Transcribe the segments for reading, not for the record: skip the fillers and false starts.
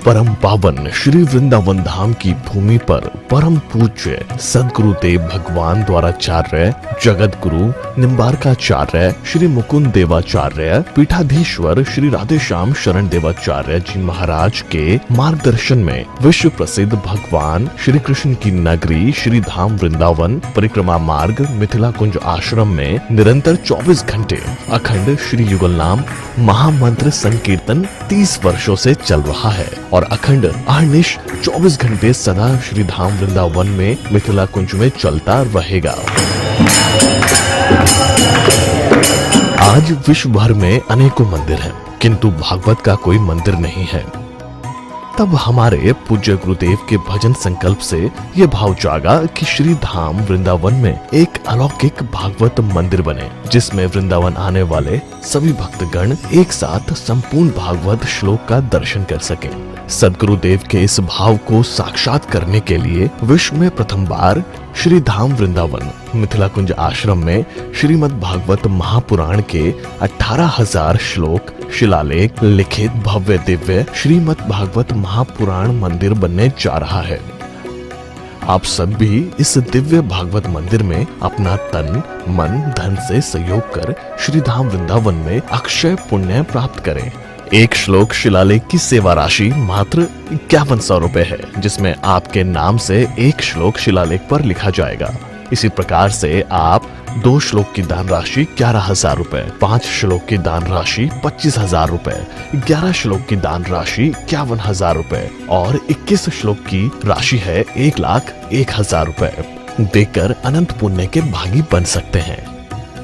परम पावन श्री वृंदावन धाम की भूमि पर परम पूज्य सदगुरुदेव भगवान द्वाराचार्य जगत गुरु निम्बारकाचार्य श्री मुकुंद देवाचार्य पीठाधीश्वर श्री राधेश्याम शरण देवाचार्य जी महाराज के मार्गदर्शन में विश्व प्रसिद्ध भगवान श्री कृष्ण की नगरी श्री धाम वृंदावन परिक्रमा मार्ग मिथिला कुंज आश्रम में निरंतर 24 घंटे अखंड श्री युगल नाम महामंत्र संकीर्तन 30 वर्षों से चल रहा है और अखंड अहर्निश 24 घंटे सदा श्री धाम वृंदावन में मिथिला कुंज में चलता रहेगा। आज विश्व भर में अनेकों मंदिर हैं, किंतु भागवत का कोई मंदिर नहीं है। तब हमारे पूज्य गुरुदेव के भजन संकल्प से ये भाव जागा कि श्री धाम वृंदावन में एक अलौकिक भागवत मंदिर बने, जिसमें वृंदावन आने वाले सभी भक्तगण एक साथ संपूर्ण भागवत श्लोक का दर्शन कर सकें। सदगुरुदेव के इस भाव को साक्षात करने के लिए विश्व में प्रथम बार श्री धाम वृंदावन मिथिला कुंज आश्रम में श्रीमद् भागवत महापुराण के 18,000 श्लोक शिलालेख लिखित भव्य दिव्य श्रीमद् भागवत महापुराण मंदिर बनने जा रहा है। आप सब भी इस दिव्य भागवत मंदिर में अपना तन मन धन से सहयोग कर श्री धाम वृंदावन में अक्षय पुण्य प्राप्त करें। एक श्लोक शिलालेख की सेवा राशि मात्र 5100 रुपए है, जिसमें आपके नाम से एक श्लोक शिलालेख पर लिखा जाएगा। इसी प्रकार से आप 2 श्लोक की दान राशि 11,000 रुपए, 5 श्लोक की दान राशि 25,000 रुपए, 11 श्लोक की दान राशि 51,000 रुपए और 21 श्लोक की राशि है 1,01,000 रुपए देकर अनंत पुण्य के भागी बन सकते हैं।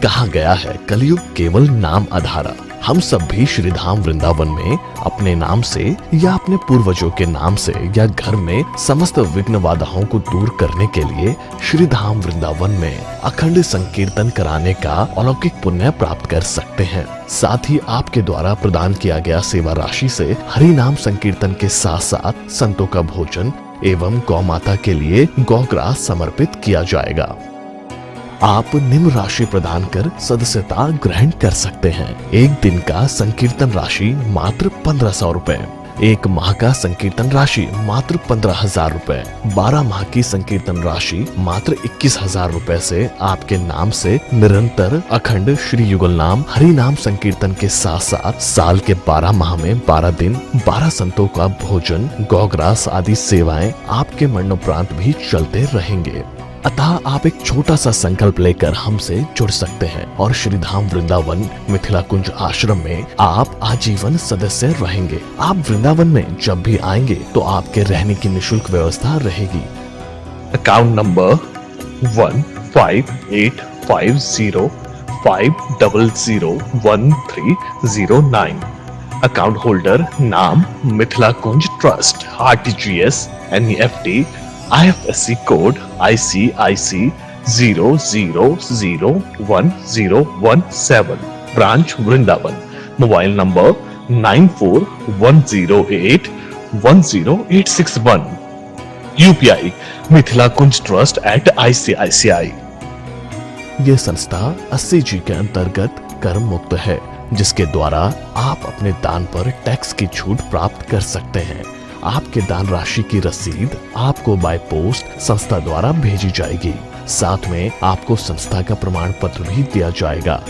कहा गया है कलयुग केवल नाम आधारा। हम सब भी श्री धाम वृंदावन में अपने नाम से या अपने पूर्वजों के नाम से या घर में समस्त विघ्न बाधाओं को दूर करने के लिए श्री धाम वृंदावन में अखंड संकीर्तन कराने का अलौकिक पुण्य प्राप्त कर सकते हैं। साथ ही आपके द्वारा प्रदान किया गया सेवा राशि से हरि नाम संकीर्तन के साथ साथ संतों का भोजन एवं गौ माता के लिए गौग्रास समर्पित किया जाएगा। आप निम्न राशि प्रदान कर सदस्यता ग्रहण कर सकते हैं। एक दिन का संकीर्तन राशि मात्र 1,500 रुपए, एक माह का संकीर्तन राशि मात्र 15,000 रुपए, 12 माह की संकीर्तन राशि मात्र 21,000 रुपए से आपके नाम से निरंतर अखंड श्री युगल नाम हरि नाम संकीर्तन के साथ साथ साल के 12 माह में 12 दिन 12 संतों का भोजन गौग्रास आदि सेवाएं आपके मरणोपरांत भी चलते रहेंगे। अतः आप एक छोटा सा संकल्प लेकर हमसे जुड़ सकते हैं और श्री धाम वृंदावन मिथिला कुंज आश्रम में आप आजीवन सदस्य रहेंगे। आप वृंदावन में जब भी आएंगे तो आपके रहने की निशुल्क व्यवस्था रहेगी। Account number 1588505001309। अकाउंट होल्डर नाम Mithila Kunj trust, RTGS, NEFT, IFSC code ICIC 00011017, branch Vrindavan. Mobile number 9410810861। UPI Mithila Kunj trust @ICICI। ये संस्था 80G के अंतर्गत कर मुक्त है, जिसके द्वारा आप अपने दान पर टैक्स की छूट प्राप्त कर सकते हैं। आपके दान राशि की रसीद आपको बाय पोस्ट संस्था द्वारा भेजी जाएगी। साथ में आपको संस्था का प्रमाण पत्र भी दिया जाएगा।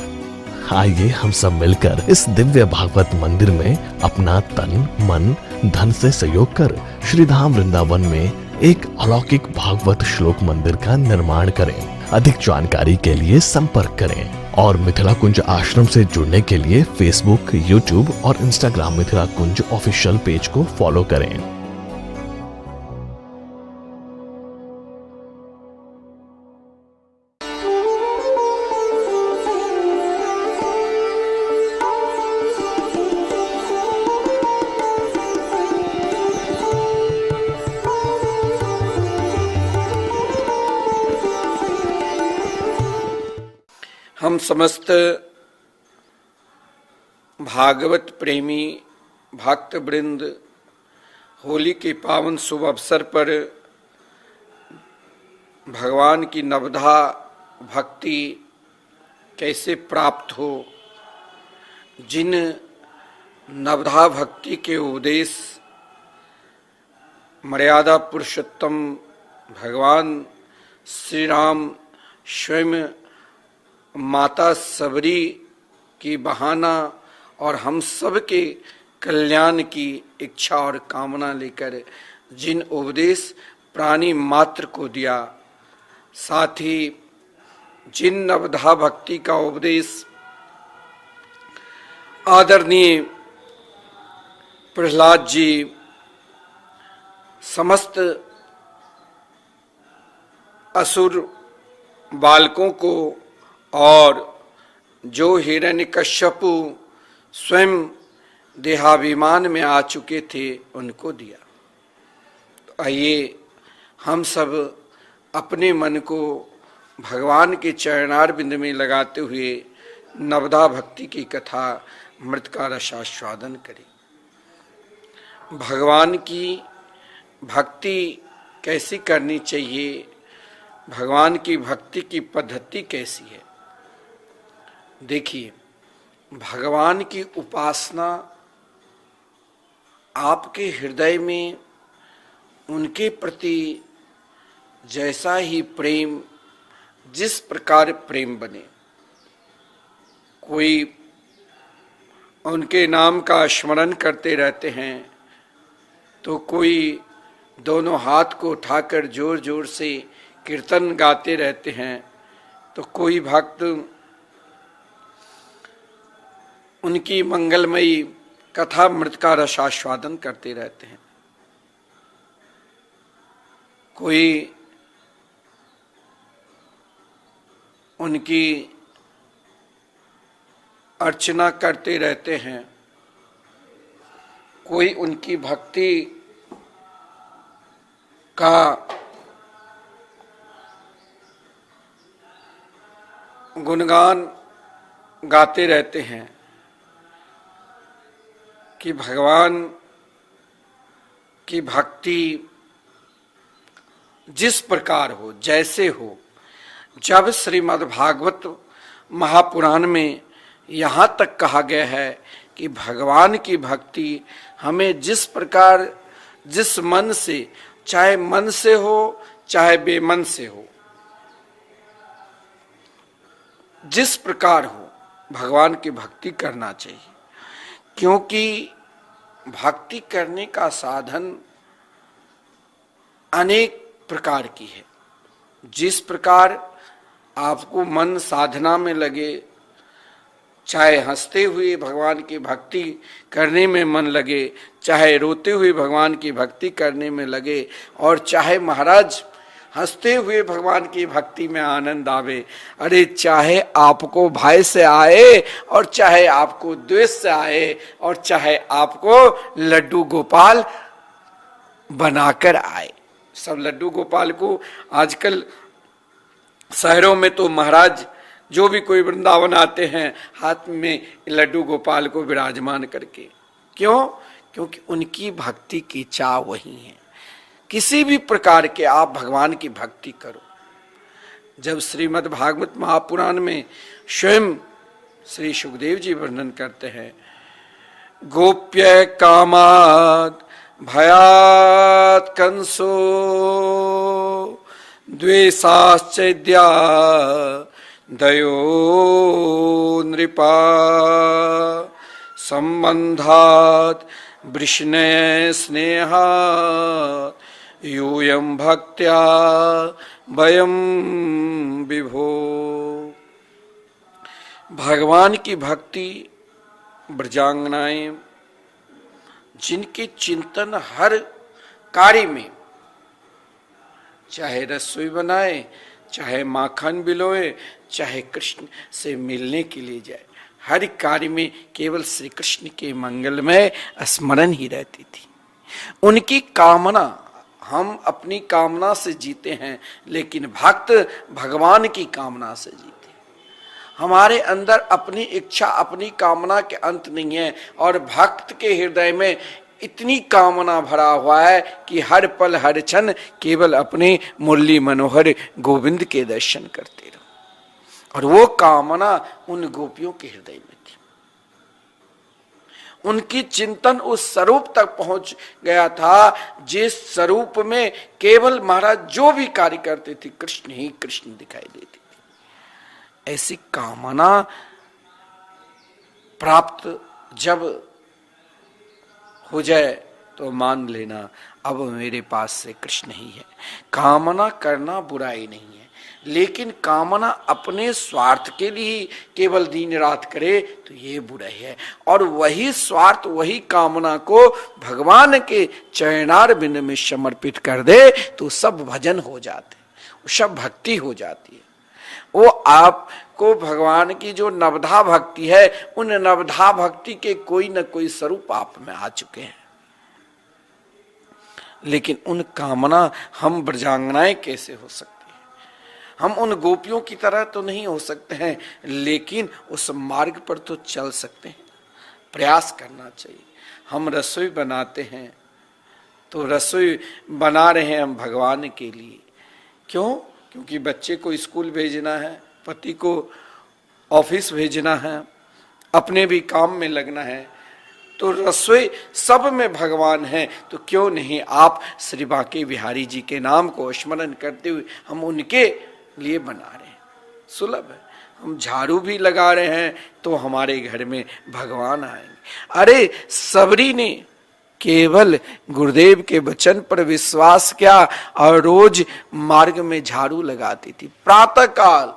आइए हम सब मिलकर इस दिव्य भागवत मंदिर में अपना तन मन धन से सहयोग कर श्री धाम वृंदावन में एक अलौकिक भागवत श्लोक मंदिर का निर्माण करें। अधिक जानकारी के लिए संपर्क करें और मिथिला कुंज आश्रम से जुड़ने के लिए फेसबुक, यूट्यूब और इंस्टाग्राम मिथिला कुंज ऑफिशियल पेज को फॉलो करें। हम समस्त भागवत प्रेमी भक्त वृंद होली के पावन शुभ अवसर पर भगवान की नवधा भक्ति कैसे प्राप्त हो, जिन नवधा भक्ति के उपदेश मर्यादा पुरुषोत्तम भगवान श्री राम स्वयं माता सबरी की बहाना और हम सब के कल्याण की इच्छा और कामना लेकर जिन उपदेश प्राणी मात्र को दिया, साथ ही जिन नवधा भक्ति का उपदेश आदरणीय प्रहलाद जी समस्त असुर बालकों को और जो हिरण्यकश्यपु स्वयं देहाभिमान में आ चुके थे उनको दिया। तो आइए हम सब अपने मन को भगवान के चरणार बिंद में लगाते हुए नवधा भक्ति की कथा मृत का रसास्वादन करें। भगवान की भक्ति कैसी करनी चाहिए, भगवान की भक्ति की पद्धति कैसी है। देखिए, भगवान की उपासना आपके हृदय में उनके प्रति जैसा ही प्रेम, जिस प्रकार प्रेम बने, कोई उनके नाम का स्मरण करते रहते हैं तो कोई दोनों हाथ को उठाकर जोर जोर से कीर्तन गाते रहते हैं, तो कोई भक्त उनकी मंगलमयी कथा मृत का रसास्वादन करते रहते हैं, कोई उनकी अर्चना करते रहते हैं, कोई उनकी भक्ति का गुणगान गाते रहते हैं कि भगवान की भक्ति जिस प्रकार हो, जैसे हो। जब श्रीमद् भागवत महापुराण में यहाँ तक कहा गया है कि भगवान की भक्ति हमें जिस प्रकार, जिस मन से, चाहे मन से हो चाहे बेमन से हो, जिस प्रकार हो, भगवान की भक्ति करना चाहिए। क्योंकि भक्ति करने का साधन अनेक प्रकार की है। जिस प्रकार आपको मन साधना में लगे, चाहे हंसते हुए भगवान की भक्ति करने में मन लगे, चाहे रोते हुए भगवान की भक्ति करने में लगे, और चाहे महाराज हंसते हुए भगवान की भक्ति में आनंद आवे। अरे चाहे आपको भय से आए और चाहे आपको द्वेष से आए और चाहे आपको लड्डू गोपाल बनाकर आए। सब लड्डू गोपाल को आजकल शहरों में तो महाराज जो भी कोई वृंदावन आते हैं हाथ में लड्डू गोपाल को विराजमान करके। क्यों? क्योंकि उनकी भक्ति की चाह वही है। किसी भी प्रकार के आप भगवान की भक्ति करो। जब श्रीमद् भागवत महापुराण में स्वयं श्री सुखदेव जी वर्णन करते हैं, गोप्य कामात् भयात् कंसो द्वेषाश्चैद्या दयो नृपा संबंधात् वृष्णय स्नेहात् यूयं भक्त्या वयं विभो। भगवान की भक्ति ब्रजांगनाएं जिनके चिंतन हर कार्य में, चाहे रसोई बनाए, चाहे माखन बिलोए, चाहे कृष्ण से मिलने के लिए जाए, हर कार्य में केवल श्री कृष्ण के मंगलमय स्मरण ही रहती थी। उनकी कामना, हम अपनी कामना से जीते हैं, लेकिन भक्त भगवान की कामना से जीते। हमारे अंदर अपनी इच्छा, अपनी कामना के अंत नहीं है, और भक्त के हृदय में इतनी कामना भरा हुआ है कि हर पल हर क्षण केवल अपने मुरली मनोहर गोविंद के दर्शन करते रहो। और वो कामना उन गोपियों के हृदय में थी। उनकी चिंतन उस स्वरूप तक पहुंच गया था जिस स्वरूप में केवल महाराज जो भी कार्य करते थे कृष्ण ही कृष्ण दिखाई देती थी। ऐसी कामना प्राप्त जब हो जाए तो मान लेना अब मेरे पास से कृष्ण ही है। कामना करना बुराई नहीं है, लेकिन कामना अपने स्वार्थ के लिए केवल दिन रात करे तो ये बुराई है। और वही स्वार्थ वही कामना को भगवान के चरणार बिंद में समर्पित कर दे तो सब भजन हो जाते, सब भक्ति हो जाती है। वो आपको भगवान की जो नवधा भक्ति है, उन नवधा भक्ति के कोई न कोई स्वरूप आप में आ चुके हैं। लेकिन उन कामना हम ब्रजांगनाएं कैसे हो सकती हैं? हम उन गोपियों की तरह तो नहीं हो सकते हैं, लेकिन उस मार्ग पर तो चल सकते हैं। प्रयास करना चाहिए। हम रसोई बनाते हैं तो रसोई बना रहे हैं हम भगवान के लिए। क्यों? क्योंकि बच्चे को स्कूल भेजना है, पति को ऑफिस भेजना है, अपने भी काम में लगना है, तो रसोई सब में भगवान है। तो क्यों नहीं आप श्री बांके बिहारी जी के नाम को स्मरण करते हुए हम उनके लिए बना रहे हैं। सुलभ है। हम झाड़ू भी लगा रहे हैं तो हमारे घर में भगवान आएंगे। अरे सबरी ने केवल गुरुदेव के वचन पर विश्वास किया और रोज मार्ग में झाड़ू लगाती थी। प्रातः काल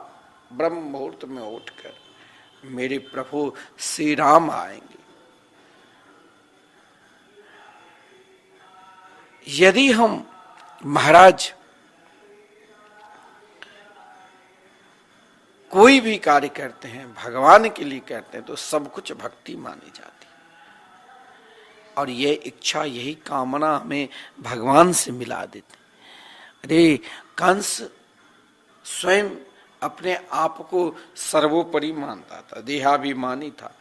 ब्रह्म मुहूर्त में उठकर मेरे प्रभु श्री राम आएंगे। यदि हम महाराज कोई भी कार्य करते हैं भगवान के लिए करते हैं तो सब कुछ भक्ति मानी जाती है। और यह इच्छा यही कामना हमें भगवान से मिला देती। अरे कंस स्वयं अपने आप को सर्वोपरि मानता था, देहाभिमानी था,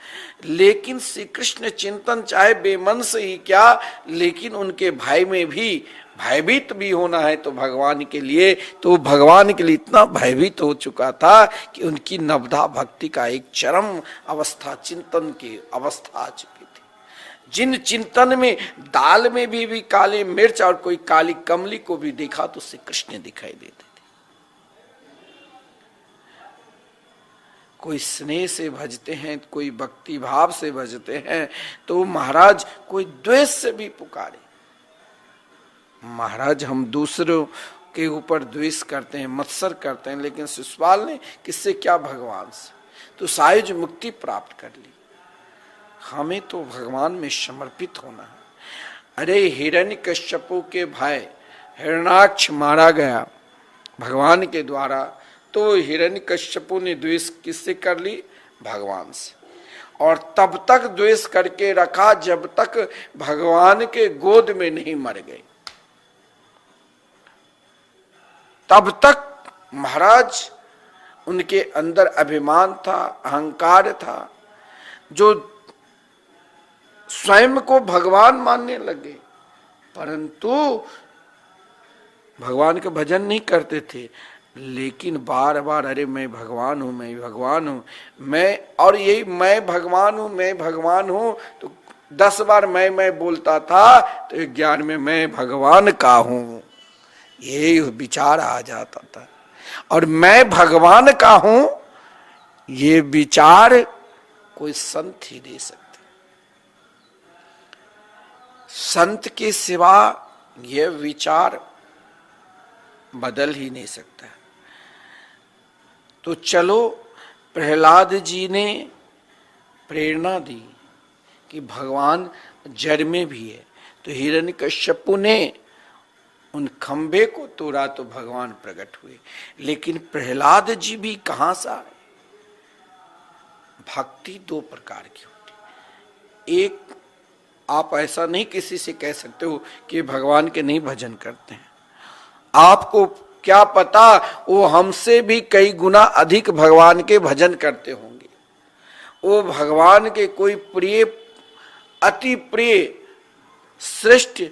लेकिन श्री कृष्ण चिंतन चाहे बेमन से ही क्या, लेकिन उनके भाई में भी भयभीत भी होना है तो भगवान के लिए, तो भगवान के लिए इतना भयभीत हो चुका था कि उनकी नवधा भक्ति का एक चरम अवस्था, चिंतन की अवस्था आ चुकी थी। जिन चिंतन में दाल में भी काली मिर्च और कोई काली कमली को भी देखा तो श्री कृष्ण दिखाई देते थे। कोई स्नेह से भजते हैं, कोई भक्ति भाव से भजते हैं, तो महाराज कोई द्वेष से भी पुकारे। महाराज हम दूसरों के ऊपर द्वेष करते हैं, मत्सर करते हैं, लेकिन शिशुपाल ने किससे क्या, भगवान से तो सायुज मुक्ति प्राप्त कर ली। हमें तो भगवान में समर्पित होना है। अरे हिरण्यकश्यपु के भाई हिरण्याक्ष मारा गया भगवान के द्वारा, तो हिरण्यकश्यपु ने द्वेष किससे कर ली, भगवान से। और तब तक द्वेष करके रखा जब तक भगवान के गोद में नहीं मर गए। तब तक महाराज उनके अंदर अभिमान था, अहंकार था, जो स्वयं को भगवान मानने लगे, परंतु भगवान का भजन नहीं करते थे। लेकिन बार बार अरे मैं भगवान हूं, मैं भगवान हूं, मैं, और यही मैं भगवान हूं, मैं भगवान हूं, तो 10 बार मैं बोलता था तो 11 में मैं भगवान का हूं, यही विचार आ जाता था। और मैं भगवान का हूं ये विचार कोई संत ही दे सकते, संत के सिवा यह विचार बदल ही नहीं सकता। तो चलो प्रहलाद जी ने प्रेरणा दी कि भगवान जड़ में भी है, तो हिरण्यकश्यपु ने उन खंबे को तोड़ा तो भगवान प्रकट हुए। लेकिन प्रहलाद जी भी कहां से आए? भक्ति 2 प्रकार की होती। एक, आप ऐसा नहीं किसी से कह सकते हो कि भगवान के नहीं भजन करते हैं। आपको क्या पता वो हमसे भी कई गुना अधिक भगवान के भजन करते होंगे। वो भगवान के कोई प्रिय, अति प्रिय, श्रेष्ठ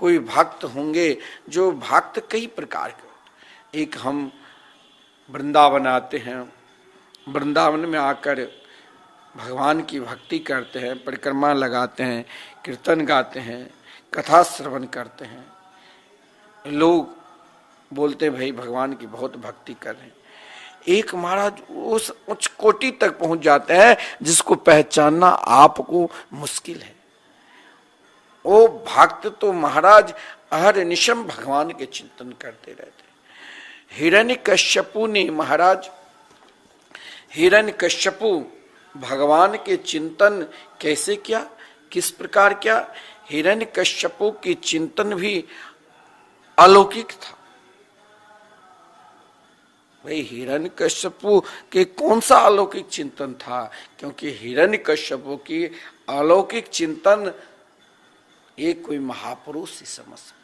कोई भक्त होंगे। जो भक्त कई प्रकार के होते। एक, हम वृंदावन आते हैं, वृंदावन में आकर भगवान की भक्ति करते हैं, परिक्रमा लगाते हैं, कीर्तन गाते हैं, कथा श्रवण करते हैं, लोग बोलते हैं भाई भगवान की बहुत भक्ति कर रहे हैं। एक महाराज उस उच्च कोटि तक पहुंच जाते हैं जिसको पहचानना आपको मुश्किल है। वो भक्त तो महाराज अहरनिशम भगवान के चिंतन करते रहते। हिरण्यकश्यपु ने महाराज, हिरण्यकश्यपु भगवान के चिंतन कैसे किया, किस प्रकार किया? हिरण्यकश्यपु की चिंतन भी अलौकिक था। भाई हिरण्यकश्यपु के कौन सा अलौकिक चिंतन था? क्योंकि हिरण्यकश्यपु की अलौकिक चिंतन ये कोई महापुरुष ही समझ सकता।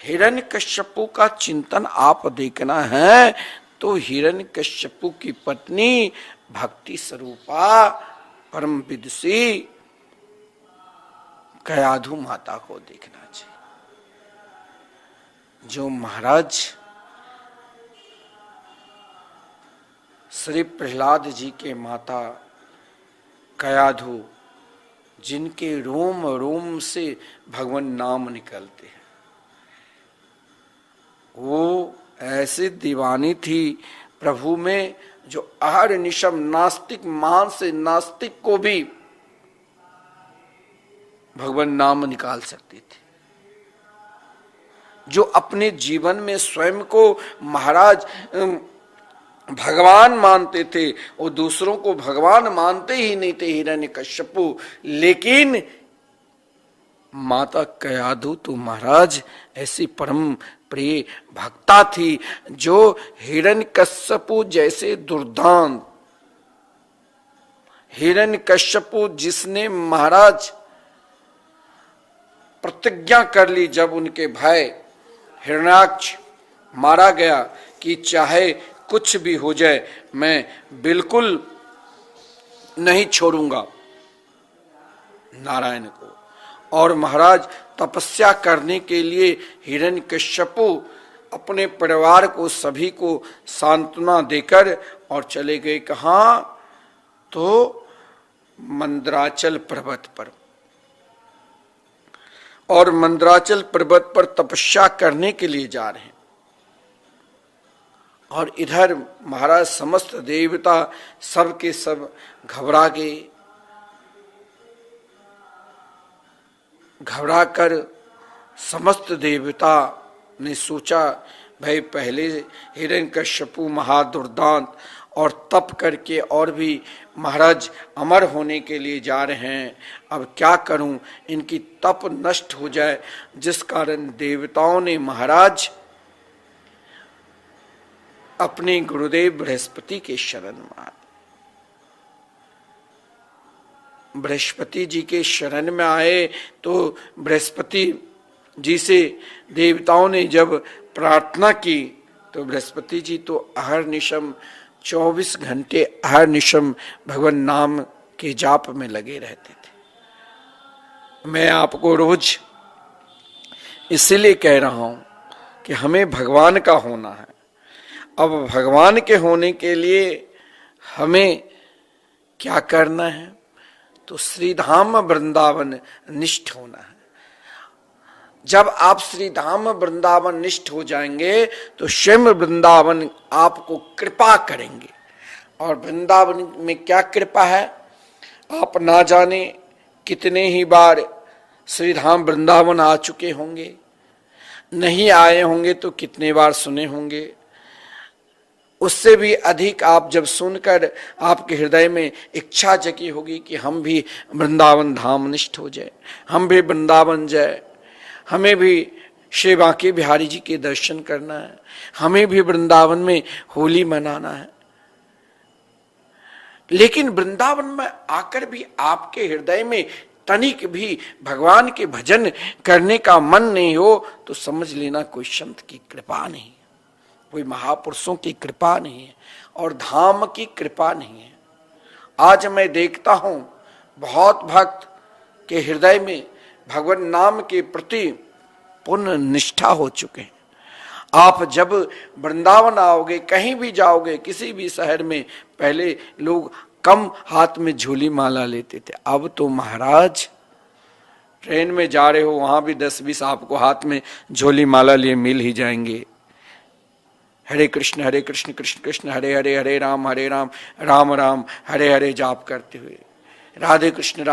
हिरण्यकश्यपु का चिंतन आप देखना है तो हिरण्यकश्यपु की पत्नी भक्ति स्वरूपा परम विदुषी कयाधु माता को देखना चाहिए, जो महाराज श्री प्रहलाद जी के माता कयाधु, जिनके रोम रोम से भगवान नाम निकलते हैं, वो ऐसी दीवानी थी प्रभु में जो अहरनिशम नास्तिक मान से नास्तिक को भी भगवान नाम निकाल सकती थी। जो अपने जीवन में स्वयं को महाराज भगवान मानते थे, वो दूसरों को भगवान मानते ही नहीं थे हिरण्यकश्यपु। लेकिन माता कयाधु तो महाराज ऐसी परम प्रिय भक्ता थी जो हिरण्यकश्यपु जैसे दुर्दांत, हिरण्यकश्यपु जिसने महाराज प्रतिज्ञा कर ली जब उनके भाई हिरण्याक्ष मारा गया कि चाहे कुछ भी हो जाए मैं बिल्कुल नहीं छोड़ूंगा नारायण को। और महाराज तपस्या करने के लिए हिरण्यकश्यपु अपने परिवार को सभी को सांत्वना देकर और चले गए कहाँ? तो मंदराचल पर्वत पर। और मंदराचल पर्वत पर तपस्या करने के लिए जा रहे हैं। और इधर महाराज समस्त देवता सब के सब घबरा गए। घबरा कर समस्त देवता ने सोचा भाई पहले हिरण्यकश्यपु महादुर्दांत और तप करके और भी महाराज अमर होने के लिए जा रहे हैं, अब क्या करूं, इनकी तप नष्ट हो जाए। जिस कारण देवताओं ने महाराज अपने गुरुदेव बृहस्पति के शरण में आए। बृहस्पति जी के शरण में आए तो बृहस्पति जी से देवताओं ने जब प्रार्थना की तो बृहस्पति जी तो अहरनिशम 24 घंटे अहरनिशम भगवान नाम के जाप में लगे रहते थे। मैं आपको रोज इसलिए कह रहा हूं कि हमें भगवान का होना है। अब भगवान के होने के लिए हमें क्या करना है? तो श्रीधाम वृंदावन निष्ठ होना है। जब आप श्रीधाम वृंदावन निष्ठ हो जाएंगे तो स्वयं वृंदावन आपको कृपा करेंगे। और वृंदावन में क्या कृपा है आप ना जाने कितने ही बार श्रीधाम वृंदावन आ चुके होंगे, नहीं आए होंगे तो कितने बार सुने होंगे। उससे भी अधिक आप जब सुनकर आपके हृदय में इच्छा जगी होगी कि हम भी वृंदावन धाम निष्ठ हो जाए, हम भी वृंदावन जाए, हमें भी श्री बांके बिहारी जी के दर्शन करना है, हमें भी वृंदावन में होली मनाना है। लेकिन वृंदावन में आकर भी आपके हृदय में तनिक भी भगवान के भजन करने का मन नहीं हो तो समझ लेना कोई संत की कृपा नहीं, कोई महापुरुषों की कृपा नहीं है और धाम की कृपा नहीं है। आज मैं देखता हूं बहुत भक्त के हृदय में भगवान नाम के प्रति पूर्ण निष्ठा हो चुके हैं। आप जब वृंदावन आओगे, कहीं भी जाओगे, किसी भी शहर में, पहले लोग कम हाथ में झोली माला लेते थे। अब तो महाराज ट्रेन में जा रहे हो, वहां भी 10-20 आपको हाथ में झोली माला लिए मिल ही जाएंगे। हरे कृष्ण कृष्ण कृष्ण हरे हरे, हरे राम राम राम हरे हरे जाप करते हुए, राधे कृष्ण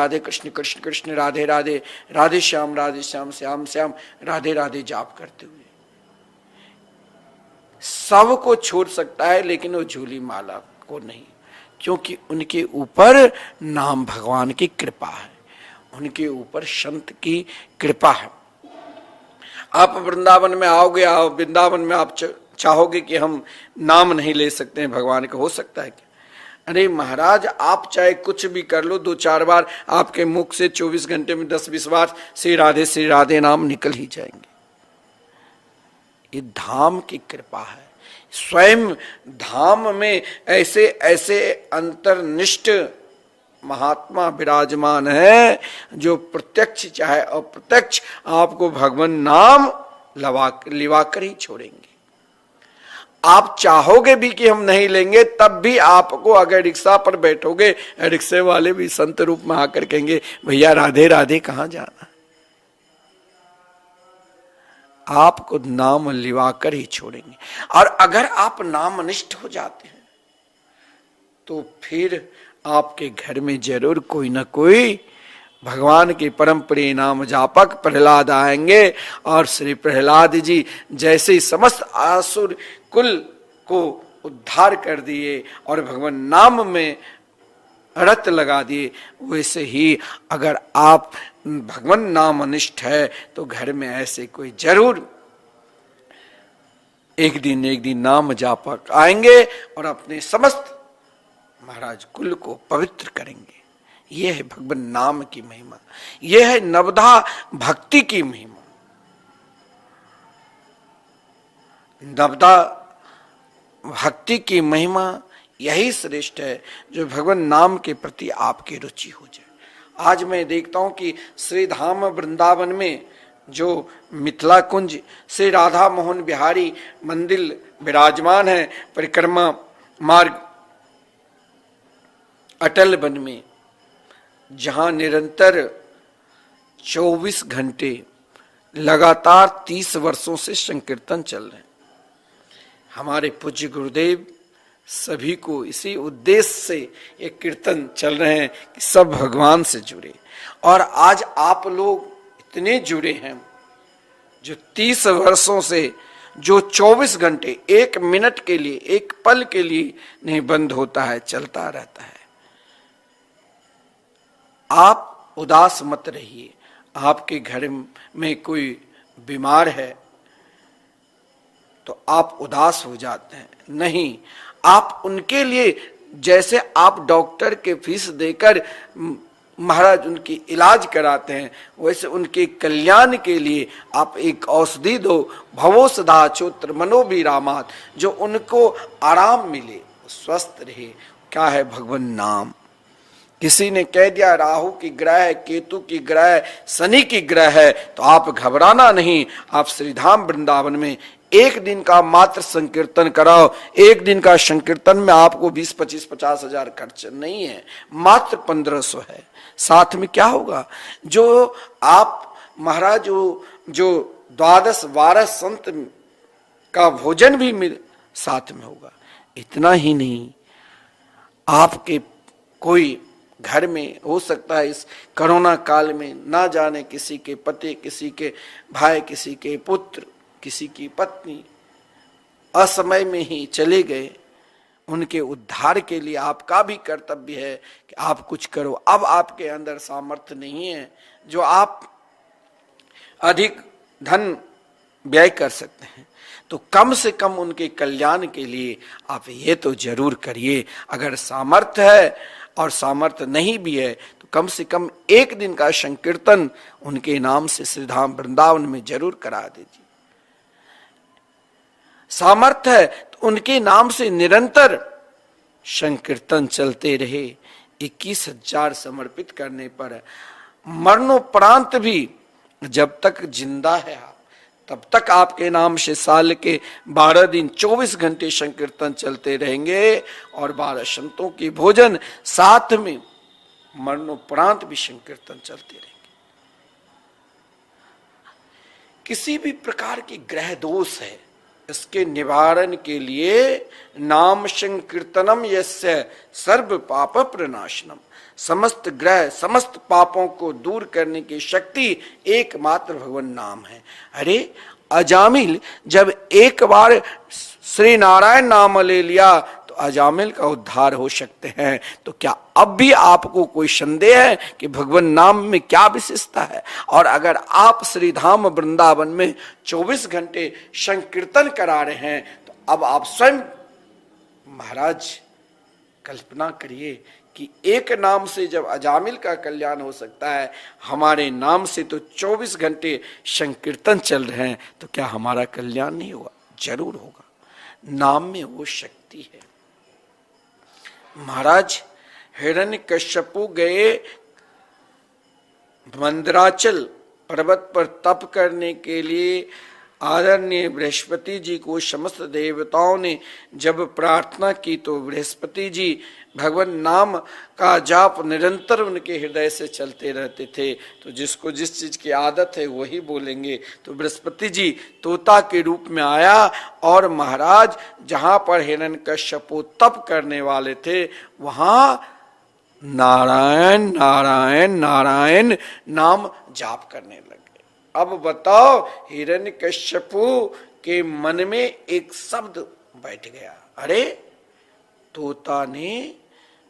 कृष्ण कृष्ण राधे राधे, राधे श्याम श्याम श्याम राधे राधे जाप करते हुए। सब को छोड़ सकता है लेकिन वो झूली माला को नहीं, क्योंकि उनके ऊपर नाम भगवान की कृपा है, उनके ऊपर संत की कृपा है। आप वृंदावन में आओगे, वृंदावन में आप चाहोगे कि हम नाम नहीं ले सकते हैं भगवान का, हो सकता है क्या? अरे महाराज, आप चाहे कुछ भी कर लो, 2-4 बार आपके मुख से 24 घंटे में 10-20 बार श्री राधे नाम निकल ही जाएंगे। ये धाम की कृपा है। स्वयं धाम में ऐसे ऐसे अंतर्निष्ठ महात्मा विराजमान है जो प्रत्यक्ष चाहे अप्रत्यक्ष आपको भगवान नाम लिवा कर ही छोड़ेंगे। आप चाहोगे भी कि हम नहीं लेंगे, तब भी आपको, अगर रिक्शा पर बैठोगे, रिक्शे वाले भी संत रूप में आकर कहेंगे भैया राधे राधे कहां जाना, आपको नाम लिवाकर ही छोड़ेंगे। और अगर आप नामनिष्ठ हो जाते हैं तो फिर आपके घर में जरूर कोई ना कोई भगवान के परम प्रिय नाम जापक प्रहलाद आएंगे, और श्री प्रहलाद जी जैसे समस्त आसुर कुल को उद्धार कर दिए और भगवान नाम में रत लगा दिए, वैसे ही अगर आप भगवान नाम अनिष्ठ है तो घर में ऐसे कोई जरूर एक दिन नाम जापक आएंगे और अपने समस्त महाराज कुल को पवित्र करेंगे। यह है भगवान नाम की महिमा, यह है नवधा भक्ति की महिमा। नवधा भक्ति की महिमा यही श्रेष्ठ है जो भगवान नाम के प्रति आपकी रुचि हो जाए। आज मैं देखता हूं कि श्री धाम वृंदावन में जो मिथिला कुंज श्री राधा मोहन बिहारी मंदिर विराजमान है, परिक्रमा मार्ग अटल वन में, जहां निरंतर 24 घंटे लगातार 30 वर्षों से संकीर्तन चल रहे हैं। हमारे पूज्य गुरुदेव सभी को इसी उद्देश्य से ये कीर्तन चल रहे हैं कि सब भगवान से जुड़े। और आज आप लोग इतने जुड़े हैं जो 30 वर्षों से, जो 24 घंटे 1 मिनट के लिए, 1 पल के लिए नहीं बंद होता है, चलता रहता है। आप उदास मत रहिए। आपके घर में कोई बीमार है तो आप उदास हो जाते हैं, नहीं, आप उनके लिए, जैसे आप डॉक्टर के फीस देकर महाराज उनकी इलाज कराते हैं, वैसे उनके कल्याण के लिए आप एक औषधि दो, भवो सदा चोत्र मनोभिरामात, जो उनको आराम मिले, स्वस्थ रहे। क्या है? भगवान नाम। किसी ने कह दिया राहु की ग्रह है, केतु की ग्रह है, शनि की ग्रह है, तो आप घबराना नहीं। आप श्रीधाम वृंदावन में 1 दिन का मात्र संकीर्तन कराओ। 1 दिन का संकीर्तन में आपको 20, 25, 50 हजार खर्च नहीं है, मात्र 1500 है। साथ में क्या होगा? जो आप महाराज जो 12 संत का भोजन भी साथ में होगा। इतना ही नहीं, आपके कोई घर में हो सकता है इस कोरोना काल में ना जाने किसी के पति, किसी के भाई, किसी के पुत्र, किसी की पत्नी असमय में ही चले गए। उनके उद्धार के लिए आपका भी कर्तव्य है कि आप कुछ करो। अब आपके अंदर सामर्थ्य नहीं है जो आप अधिक धन व्यय कर सकते हैं, तो कम से कम उनके कल्याण के लिए आप ये तो जरूर करिए। अगर सामर्थ्य है और सामर्थ्य नहीं भी है तो कम से कम 1 दिन का संकीर्तन उनके नाम से श्रीधाम वृंदावन में जरूर करा दीजिए। सामर्थ्य है तो उनके नाम से निरंतर संकीर्तन चलते रहे। 21,000 समर्पित करने पर मरणोपरांत भी, जब तक जिंदा है आप, तब तक आपके नाम से साल के 12 दिन 24 घंटे संकीर्तन चलते रहेंगे और 12 संतों की भोजन, साथ में मरणोपरांत भी संकीर्तन चलते रहेंगे। किसी भी प्रकार की ग्रह दोष है, इसके निवारण के लिए नाम संकीर्तनम यस्य सर्व पाप प्रनाशनम, समस्त ग्रह समस्त पापों को दूर करने की शक्ति एकमात्र भगवान नाम है। अरे अजामिल जब एक बार श्री नारायण नाम ले लिया तो अजामिल का उद्धार हो सकते हैं। तो क्या अब भी आपको कोई संदेह है कि भगवान नाम में क्या विशेषता है? और अगर आप श्री धाम वृंदावन में 24 घंटे संकीर्तन करा रहे हैं तो अब आप स्वयं महाराज कल्पना करिए कि एक नाम से जब अजामिल का कल्याण हो सकता है, हमारे नाम से तो 24 घंटे संकीर्तन चल रहे हैं, तो क्या हमारा कल्याण नहीं होगा? जरूर होगा। नाम में वो शक्ति है। महाराज हिरण्यकश्यपु गए मंदराचल पर्वत पर तप करने के लिए। आदरणीय बृहस्पति जी को समस्त देवताओं ने जब प्रार्थना की तो बृहस्पति जी भगवान नाम का जाप निरंतर उनके हृदय से चलते रहते थे। तो जिसको जिस चीज की आदत है वही बोलेंगे। तो बृहस्पति जी तोता के रूप में आया और महाराज जहां पर हिरण्यकश्यपु तप करने वाले थे वहां नारायण नारायण नारायण नाम जाप करने लगे। अब बताओ, हिरण्यकश्यपु के मन में एक शब्द बैठ गया, अरे तोता ने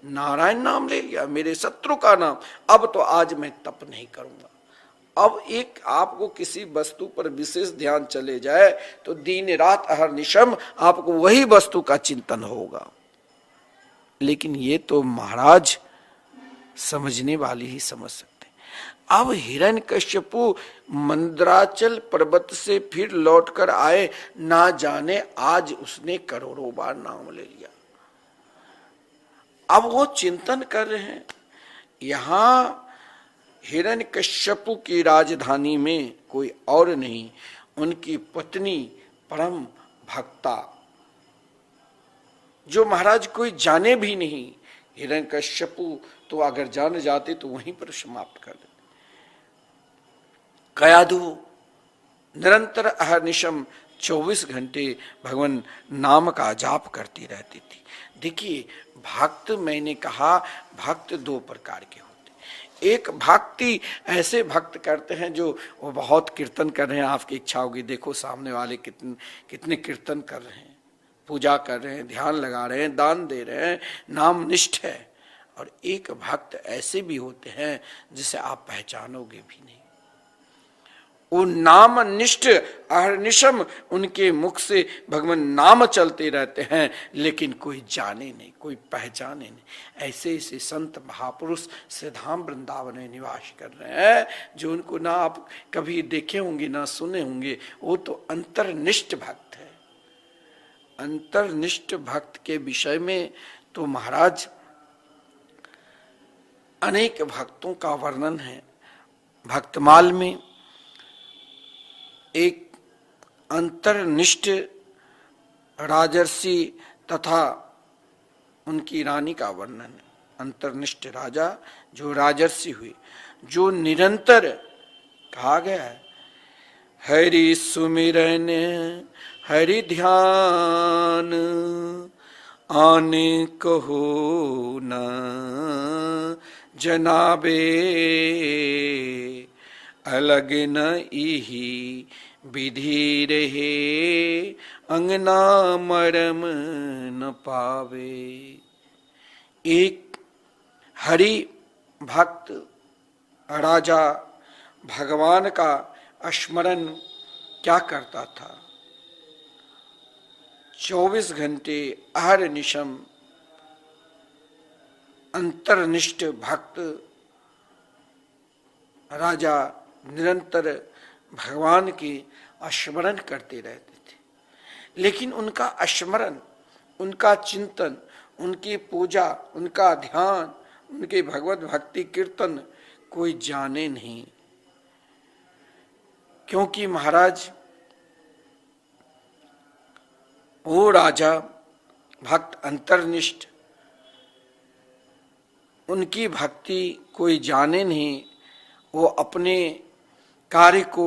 नारायण नाम ले लिया, मेरे शत्रु का नाम, अब तो आज मैं तप नहीं करूंगा। अब एक आपको किसी वस्तु पर विशेष ध्यान चले जाए तो दिन रात अहर्निशम आपको वही वस्तु का चिंतन होगा। लेकिन ये तो महाराज समझने वाले ही समझ सकते। अब हिरण्यकश्यपु मंदराचल पर्वत से फिर लौटकर आए, ना जाने आज उसने करोड़ों बार नाम ले लिया। अब वो चिंतन कर रहे हैं। यहां हिरण्यकश्यपु की राजधानी में कोई और नहीं, उनकी पत्नी परम भक्ता, जो महाराज कोई जाने भी नहीं। हिरण्यकश्यपु तो अगर जान जाते तो वहीं पर समाप्त कर देते। कयाधु निरंतर अहर्निशम 24 घंटे भगवान नाम का जाप करती रहती थी। देखिए भक्त, मैंने कहा भक्त दो प्रकार के होते। एक भक्ति ऐसे भक्त करते हैं जो वो बहुत कीर्तन कर रहे हैं, आपकी इच्छा होगी देखो सामने वाले कितने कीर्तन कर रहे हैं, पूजा कर रहे हैं, ध्यान लगा रहे हैं, दान दे रहे हैं, नाम निष्ठ है। और एक भक्त ऐसे भी होते हैं जिसे आप पहचानोगे भी नहीं। वो नाम निष्ठ अहर्निशम उनके मुख से भगवान नाम चलते रहते हैं, लेकिन कोई जाने नहीं, कोई पहचाने नहीं। ऐसे ऐसे संत महापुरुष श्रीधाम वृंदावन में निवास कर रहे हैं, जो उनको ना आप कभी देखे होंगे ना सुने होंगे। वो तो अंतर्निष्ठ भक्त है। अंतर्निष्ठ भक्त के विषय में तो महाराज अनेक भक्तों का वर्णन है। भक्तमाल में एक अंतर्निष्ठ राजर्षि तथा उनकी रानी का वर्णन है। अंतर्निष्ठ राजा जो राजर्षि हुए, जो निरंतर कहा गया है हरि सुमिरन हरि ध्यान आने कहो न जनाबे अलग न इही विधि रहे अंगना मरम न पावे। एक हरि भक्त राजा भगवान का स्मरण क्या करता था? 24 घंटे अहर्निशम अंतर्निष्ठ भक्त राजा निरंतर भगवान की स्मरण करते रहते थे। लेकिन उनका स्मरण, उनका चिंतन, उनकी पूजा, उनका ध्यान, उनके भगवत भक्ति कीर्तन कोई जाने नहीं। क्योंकि महाराज वो राजा भक्त अंतर्निष्ठ, उनकी भक्ति कोई जाने नहीं, वो अपने कार्य को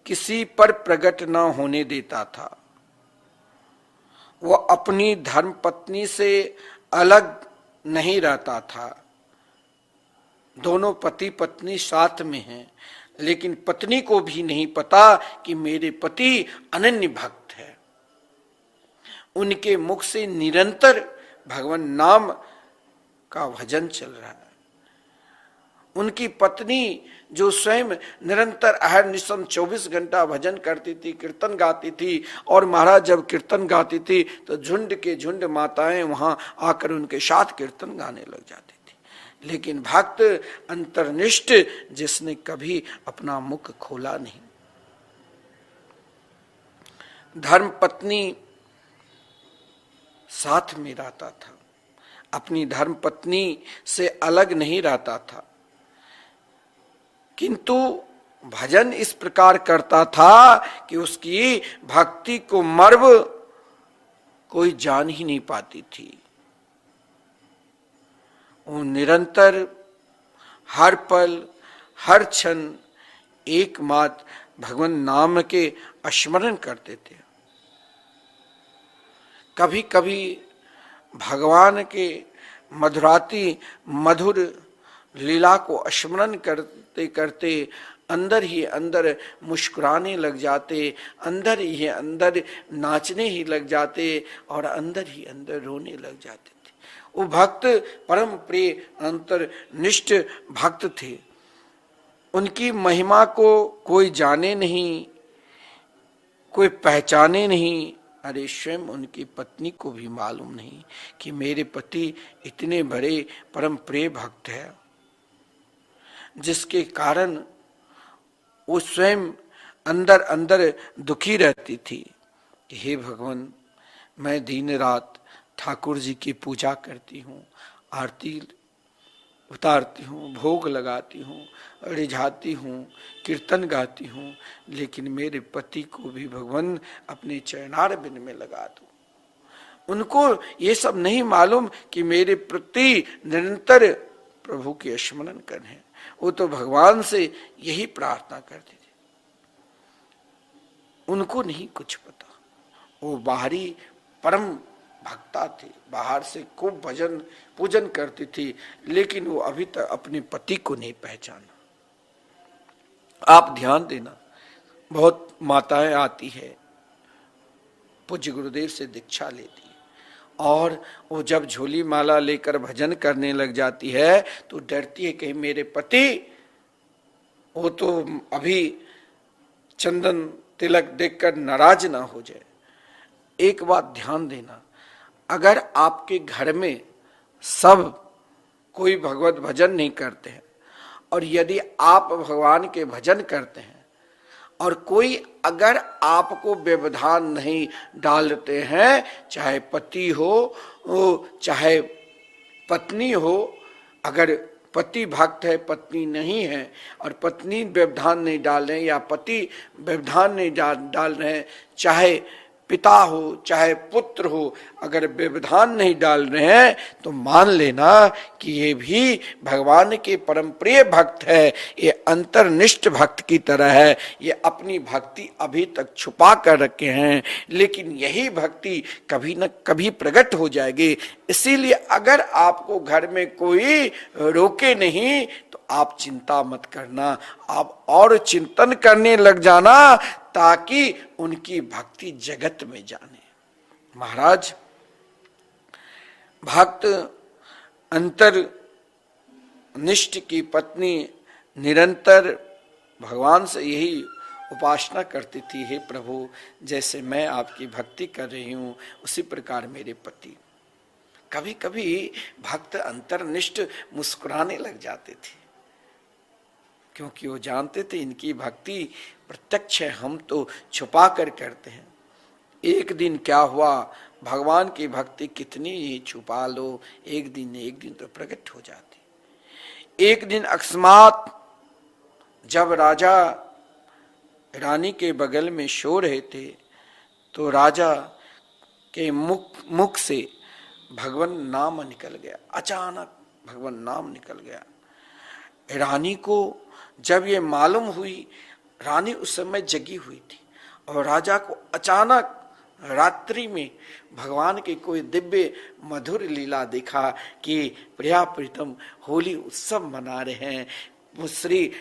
किसी पर प्रकट न होने देता था। वो अपनी धर्म पत्नी से अलग नहीं रहता था। दोनों पति पत्नी साथ में हैं, लेकिन पत्नी को भी नहीं पता कि मेरे पति अनन्य भक्त है। उनके मुख से निरंतर भगवान नाम का भजन चल रहा है। उनकी पत्नी जो स्वयं निरंतर अहर्निशम 24 घंटा भजन करती थी, कीर्तन गाती थी, और महाराज जब कीर्तन गाती थी तो झुंड के झुंड माताएं वहां आकर उनके साथ कीर्तन गाने लग जाती थी। लेकिन भक्त अंतर्निष्ठ जिसने कभी अपना मुख खोला नहीं, धर्म पत्नी साथ में रहता था, अपनी धर्म पत्नी से अलग नहीं रहता था, किंतु भजन इस प्रकार करता था कि उसकी भक्ति को मर्म कोई जान ही नहीं पाती थी। वो निरंतर हर पल हर क्षण एकमात्र भगवान नाम के स्मरण करते थे। कभी कभी भगवान के मधुराती मधुर लीला को स्मरण करते करते अंदर ही अंदर मुस्कुराने लग जाते, अंदर ही अंदर नाचने ही लग जाते, और अंदर ही अंदर रोने लग जाते थे। वो भक्त परम प्रिय अंतर्निष्ठ भक्त थे। उनकी महिमा को कोई जाने नहीं, कोई पहचाने नहीं। अरे स्वयं उनकी पत्नी को भी मालूम नहीं कि मेरे पति इतने बड़े परम प्रिय भक्त है, जिसके कारण वो स्वयं अंदर अंदर दुखी रहती थी। हे भगवान, मैं दिन रात ठाकुर जी की पूजा करती हूँ, आरती उतारती हूँ, भोग लगाती हूँ, रिझाती हूँ, कीर्तन गाती हूँ, लेकिन मेरे पति को भी भगवान अपने चरणार बिंद में लगा दो। उनको ये सब नहीं मालूम कि मेरे प्रति निरंतर प्रभु के स्मरण करें। वो तो भगवान से यही प्रार्थना करते थे, उनको नहीं कुछ पता। वो बाहरी परम भक्ता थे, बाहर से खूब भजन पूजन करती थी, लेकिन वो अभी तक अपने पति को नहीं पहचाना। आप ध्यान देना, बहुत माताएं आती है, पूज्य गुरुदेव से दीक्षा लेती है, और वो जब झोली माला लेकर भजन करने लग जाती है तो डरती है कहीं मेरे पति, वो तो अभी चंदन तिलक देखकर नाराज ना हो जाए। एक बात ध्यान देना, अगर आपके घर में सब कोई भगवत भजन नहीं करते हैं, और यदि आप भगवान के भजन करते हैं, और कोई अगर आपको व्यवधान नहीं डालते हैं, चाहे पति हो चाहे पत्नी हो, अगर पति भक्त है पत्नी नहीं है, और पत्नी व्यवधान नहीं डाल रहे हैं या पति व्यवधान नहीं डाल रहे हैं, चाहे पिता हो चाहे पुत्र हो, अगर व्यवधान नहीं डाल रहे हैं, तो मान लेना कि ये भी भगवान के परम प्रिय भक्त है। ये अंतर्निष्ठ भक्त की तरह है। ये अपनी भक्ति अभी तक छुपा कर रखे हैं, लेकिन यही भक्ति कभी न कभी प्रकट हो जाएगी। इसीलिए अगर आपको घर में कोई रोके नहीं तो आप चिंता मत करना, आप और चिंतन करने लग जाना, ताकि उनकी भक्ति जगत में जाने। महाराज, भक्त अंतर्निष्ठ की पत्नी निरंतर भगवान से यही उपासना करती थी, हे प्रभु, जैसे मैं आपकी भक्ति कर रही हूं उसी प्रकार मेरे पति। कभी कभी भक्त अंतर्निष्ठ मुस्कुराने लग जाते थे, क्योंकि वो जानते थे इनकी भक्ति प्रत्यक्ष है, हम तो छुपा कर करते हैं। एक दिन क्या हुआ, भगवान की भक्ति कितनी ही छुपा लो, एक दिन तो प्रकट हो जाती। एक दिन अकस्मात जब राजा रानी के बगल में सो रहे थे, तो राजा के मुख से भगवान नाम निकल गया। अचानक भगवान नाम निकल गया। रानी को जब ये मालूम हुई, रानी उस समय जगी हुई थी और राजा को अचानक रात्रि में भगवान के कोई दिव्य मधुर लीला देखा कि प्रिया प्रीतम होली उत्सव मना रहे हैं। श्री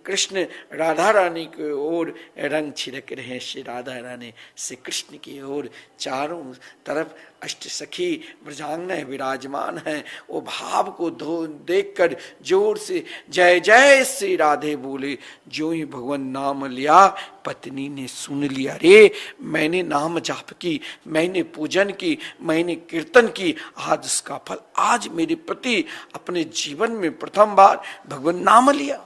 कृष्ण राधा रानी की ओर रंग छिड़क रहे हैं। श्री राधा रानी श्री कृष्ण की ओर चारों तरफ अष्ट सखी ब्रजांगना विराजमान हैं। वो भाव को देखकर जोर से जय जय श्री राधे बोले। जो ही भगवान नाम लिया, पत्नी ने सुन लिया, रे मैंने नाम जाप की, मैंने पूजन की, मैंने कीर्तन की, आज उसका फल, आज मेरे पति अपने जीवन में प्रथम बार भगवान नाम लिया,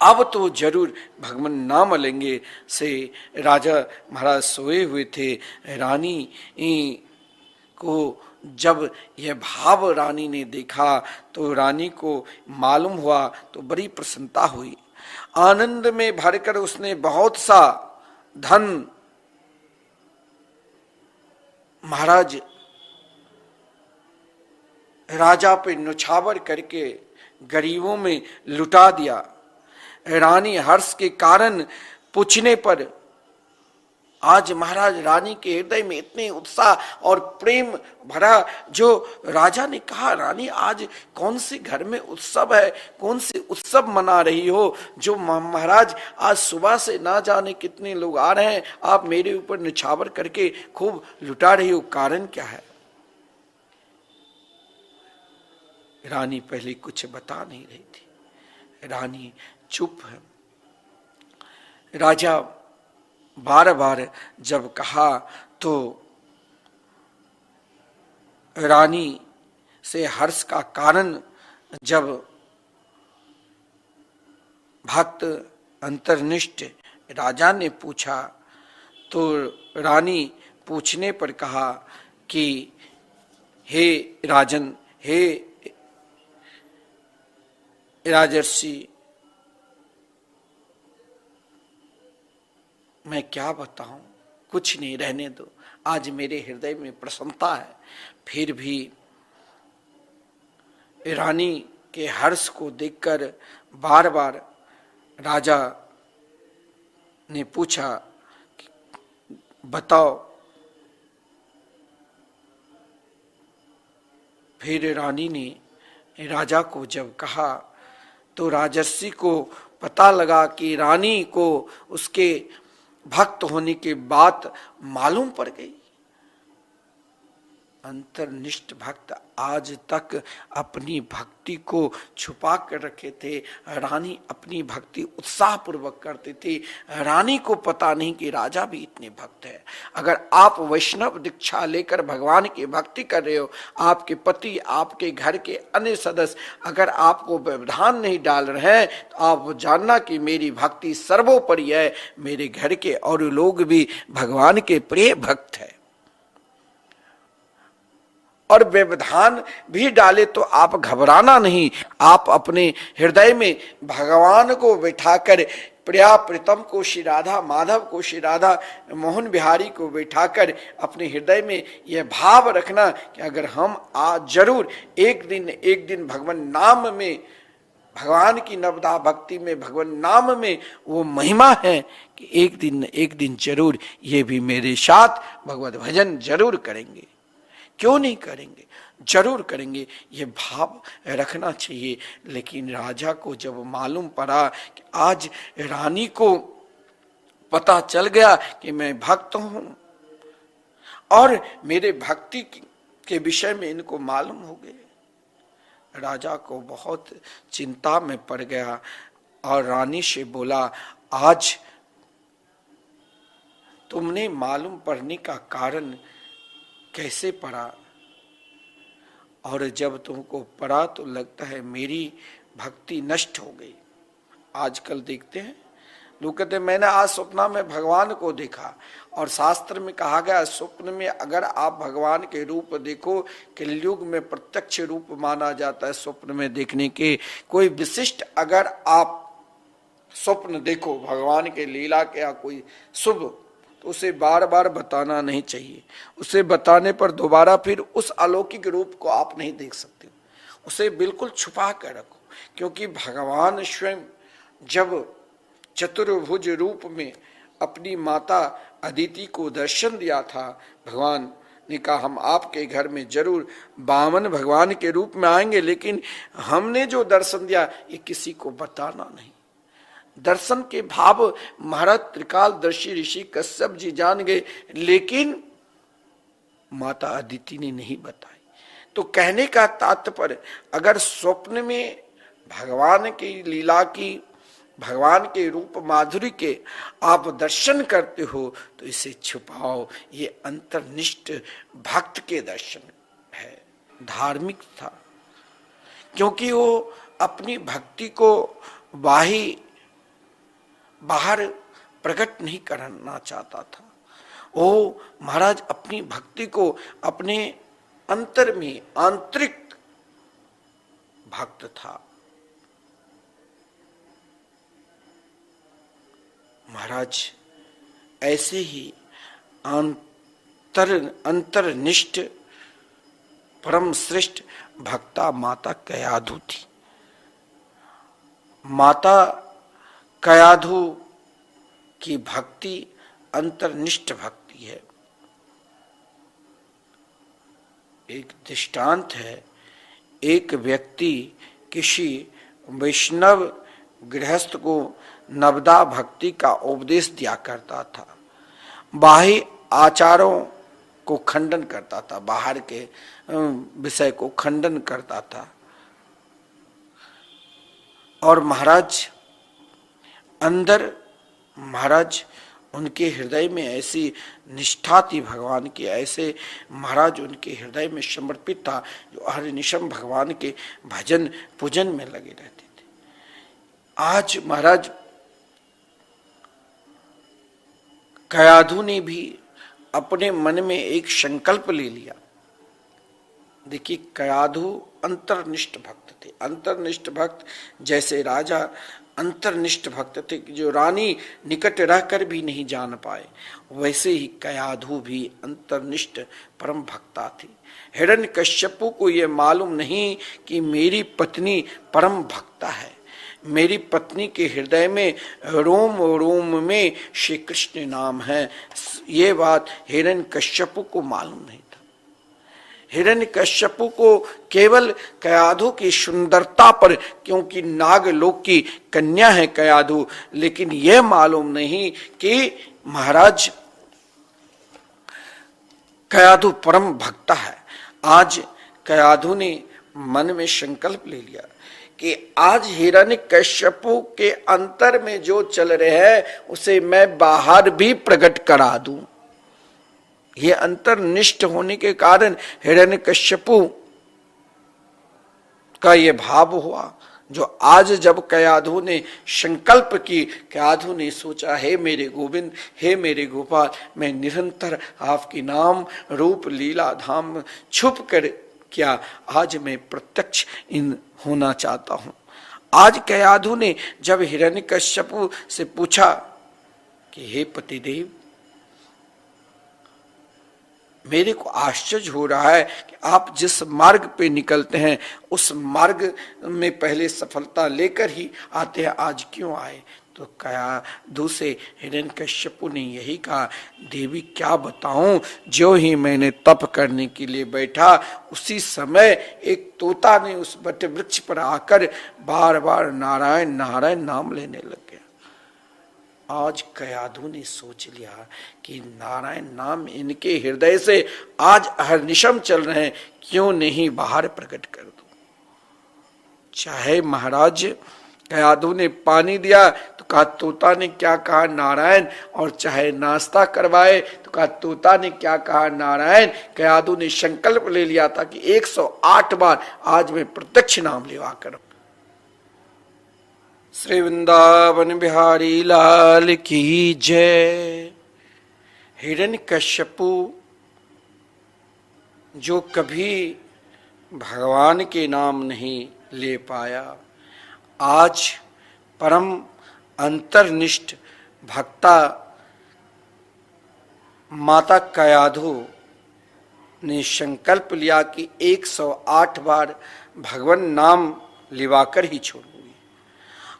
अब तो जरूर भगवान नाम लेंगे। से राजा महाराज सोए हुए थे। रानी को जब यह भाव रानी ने देखा तो रानी को मालूम हुआ, तो बड़ी प्रसन्नता हुई। आनंद में भरकर उसने बहुत सा धन महाराज राजा पे न्यौछावर करके गरीबों में लुटा दिया। रानी हर्ष के कारण पूछने पर आज महाराज रानी के हृदय में इतने उत्साह और प्रेम भरा, जो राजा ने कहा, रानी आज कौन से घर में उत्सव है, कौन से उत्सव मना रही हो, जो महाराज आज सुबह से ना जाने कितने लोग आ रहे हैं, आप मेरे ऊपर निछावर करके खूब लुटा रही हो, कारण क्या है? रानी पहले कुछ बता नहीं रही थी। रानी चुप है। राजा बार बार जब कहा तो रानी से हर्ष का कारण जब भक्त अंतर्निष्ठ राजा ने पूछा, तो रानी पूछने पर कहा कि हे राजन, हे राजर्षि, मैं क्या बताऊं, कुछ नहीं, रहने दो, आज मेरे हृदय में प्रसन्नता है। फिर भी रानी के हर्ष को देखकर बार बार राजा ने पूछा, बताओ। फिर रानी ने राजा को जब कहा तो राजर्षि को पता लगा कि रानी को उसके भक्त होने की बात मालूम पड़ गई। अंतर्निष्ठ भक्त आज तक अपनी भक्ति को छुपा कर रखे थे। रानी अपनी भक्ति उत्साह पूर्वक करते थे। रानी को पता नहीं कि राजा भी इतने भक्त है। अगर आप वैष्णव दीक्षा लेकर भगवान की भक्ति कर रहे हो, आपके पति, आपके घर के अन्य सदस्य अगर आपको व्यवधान नहीं डाल रहे हैं, तो आप जानना कि मेरी भक्ति सर्वोपरि है। मेरे घर के और लोग भी भगवान के प्रिय भक्त है। और व्यवधान भी डाले तो आप घबराना नहीं, आप अपने हृदय में भगवान को बैठाकर, प्रिया प्रीतम को श्री राधा माधव को श्री राधा मोहन बिहारी को बैठाकर अपने हृदय में यह भाव रखना कि अगर हम आज जरूर एक दिन भगवान नाम में, भगवान की नवदा भक्ति में, भगवान नाम में वो महिमा है कि एक दिन जरूर ये भी मेरे साथ भगवत भजन जरूर करेंगे। क्यों नहीं करेंगे, जरूर करेंगे, ये भाव रखना चाहिए। लेकिन राजा को जब मालूम पड़ा कि आज रानी को पता चल गया कि मैं भक्त हूं और मेरे भक्ति के विषय में इनको मालूम हो गए, राजा को बहुत चिंता में पड़ गया और रानी से बोला, आज तुमने मालूम पड़ने का कारण कैसे पड़ा? और जब तुमको पड़ा तो लगता है मेरी भक्ति नष्ट हो गई। आजकल देखते हैं लोग कहते हैं मैंने आज स्वप्न में भगवान को देखा, और शास्त्र में कहा गया स्वप्न में अगर आप भगवान के रूप देखो, कलयुग में प्रत्यक्ष रूप माना जाता है स्वप्न में देखने के। कोई विशिष्ट अगर आप स्वप्न देखो भगवान के लीला के या कोई शुभ, तो उसे बार बार बताना नहीं चाहिए। उसे बताने पर दोबारा फिर उस अलौकिक रूप को आप नहीं देख सकते। उसे बिल्कुल छुपा कर रखो, क्योंकि भगवान स्वयं जब चतुर्भुज रूप में अपनी माता अदिति को दर्शन दिया था, भगवान ने कहा हम आपके घर में जरूर वामन भगवान के रूप में आएंगे, लेकिन हमने जो दर्शन दिया ये किसी को बताना नहीं। दर्शन के भाव महाराज त्रिकालदर्शी ऋषि कश्यप जी जान गए, लेकिन माता अदिति ने नहीं बताई। तो कहने का तात्पर्य, अगर स्वप्न में भगवान की लीला की, भगवान के रूप माधुरी के आप दर्शन करते हो तो इसे छुपाओ। ये अंतर्निष्ठ भक्त के दर्शन है, धार्मिक था, क्योंकि वो अपनी भक्ति को बाहर प्रकट नहीं करना चाहता था। वो महाराज अपनी भक्ति को अपने अंतर में आंतरिक भक्त था। महाराज ऐसे ही अंतरनिष्ठ परम श्रेष्ठ भक्ता माता कयाधु थी। माता कयाधु की भक्ति अंतर्निष्ठ भक्ति है। एक दृष्टांत है, एक व्यक्ति किसी वैष्णव गृहस्थ को नवदा भक्ति का उपदेश दिया करता था। बाह्य आचारों को खंडन करता था, बाहर के विषय को खंडन करता था। और महाराज अंदर, महाराज उनके हृदय में ऐसी निष्ठा थी भगवान की, ऐसे महाराज उनके हृदय में समर्पित था, जो हरनिशम भगवान के भजन पूजन में लगे रहते थे। आज महाराज कयाधु ने भी अपने मन में एक संकल्प ले लिया। देखिए, कयाधु अंतर्निष्ठ भक्त थे। अंतर्निष्ठ भक्त जैसे राजा अंतर्निष्ठ भक्त थे कि जो रानी निकट रहकर भी नहीं जान पाए, वैसे ही कयाधु भी अंतर्निष्ठ परम भक्ता थी। हिरण्यकश्यपु को यह मालूम नहीं कि मेरी पत्नी परम भक्ता है, मेरी पत्नी के हृदय में रोम रोम में श्री कृष्ण नाम है। ये बात हिरण्यकश्यपु को मालूम नहीं था। हिरण्यकश्यपु को केवल कयाधु की सुंदरता पर, क्योंकि नागलोक की कन्या है कयाधु, लेकिन यह मालूम नहीं कि महाराज कयाधु परम भक्ता है। आज कयाधु ने मन में संकल्प ले लिया कि आज हिरण्यकश्यपु के अंतर में जो चल रहे हैं उसे मैं बाहर भी प्रकट करा दूं। ये अंतर्निष्ठ होने के कारण हिरण्यकश्यपु का ये भाव हुआ, जो आज जब कयाधु ने संकल्प की, कयाधु ने सोचा, हे मेरे गोविंद, हे मेरे गोपाल, मैं निरंतर आपकी नाम रूप लीला धाम छुप कर क्या आज मैं प्रत्यक्ष इन होना चाहता हूं। आज कयाधु ने जब हिरण्यकश्यपु से पूछा कि हे पतिदेव, मेरे को आश्चर्य हो रहा है कि आप जिस मार्ग पे निकलते हैं उस मार्ग में पहले सफलता लेकर ही आते हैं, आज क्यों आए? तो कयाधु से हिरण्यकश्यपु ने यही कहा, देवी क्या बताऊं, जो ही मैंने तप करने के लिए बैठा उसी समय एक तोता ने उस बट वृक्ष पर आकर बार बार नारायण नारायण नाम लेने लग गया। आज कयाधु ने सोच लिया कि नारायण नाम इनके हृदय से आज अहर्निशम चल रहे हैं, क्यों नहीं बाहर प्रकट कर दूं। चाहे महाराज कयाधु ने पानी दिया तो कहा तोता ने क्या कहा नारायण, और चाहे नाश्ता करवाए तो कहा तोता ने क्या कहा नारायण। कयाधु ने संकल्प ले लिया था कि 108 बार आज मैं प्रत्यक्ष नाम लेवा कर। श्री वृंदावन बिहारी लाल की जय। हिरण्यकश्यपु जो कभी भगवान के नाम नहीं ले पाया, आज परम अंतर्निष्ठ भक्ता माता कयाधु ने संकल्प लिया कि 108 बार भगवान नाम लिवाकर ही छोड़ूंगी,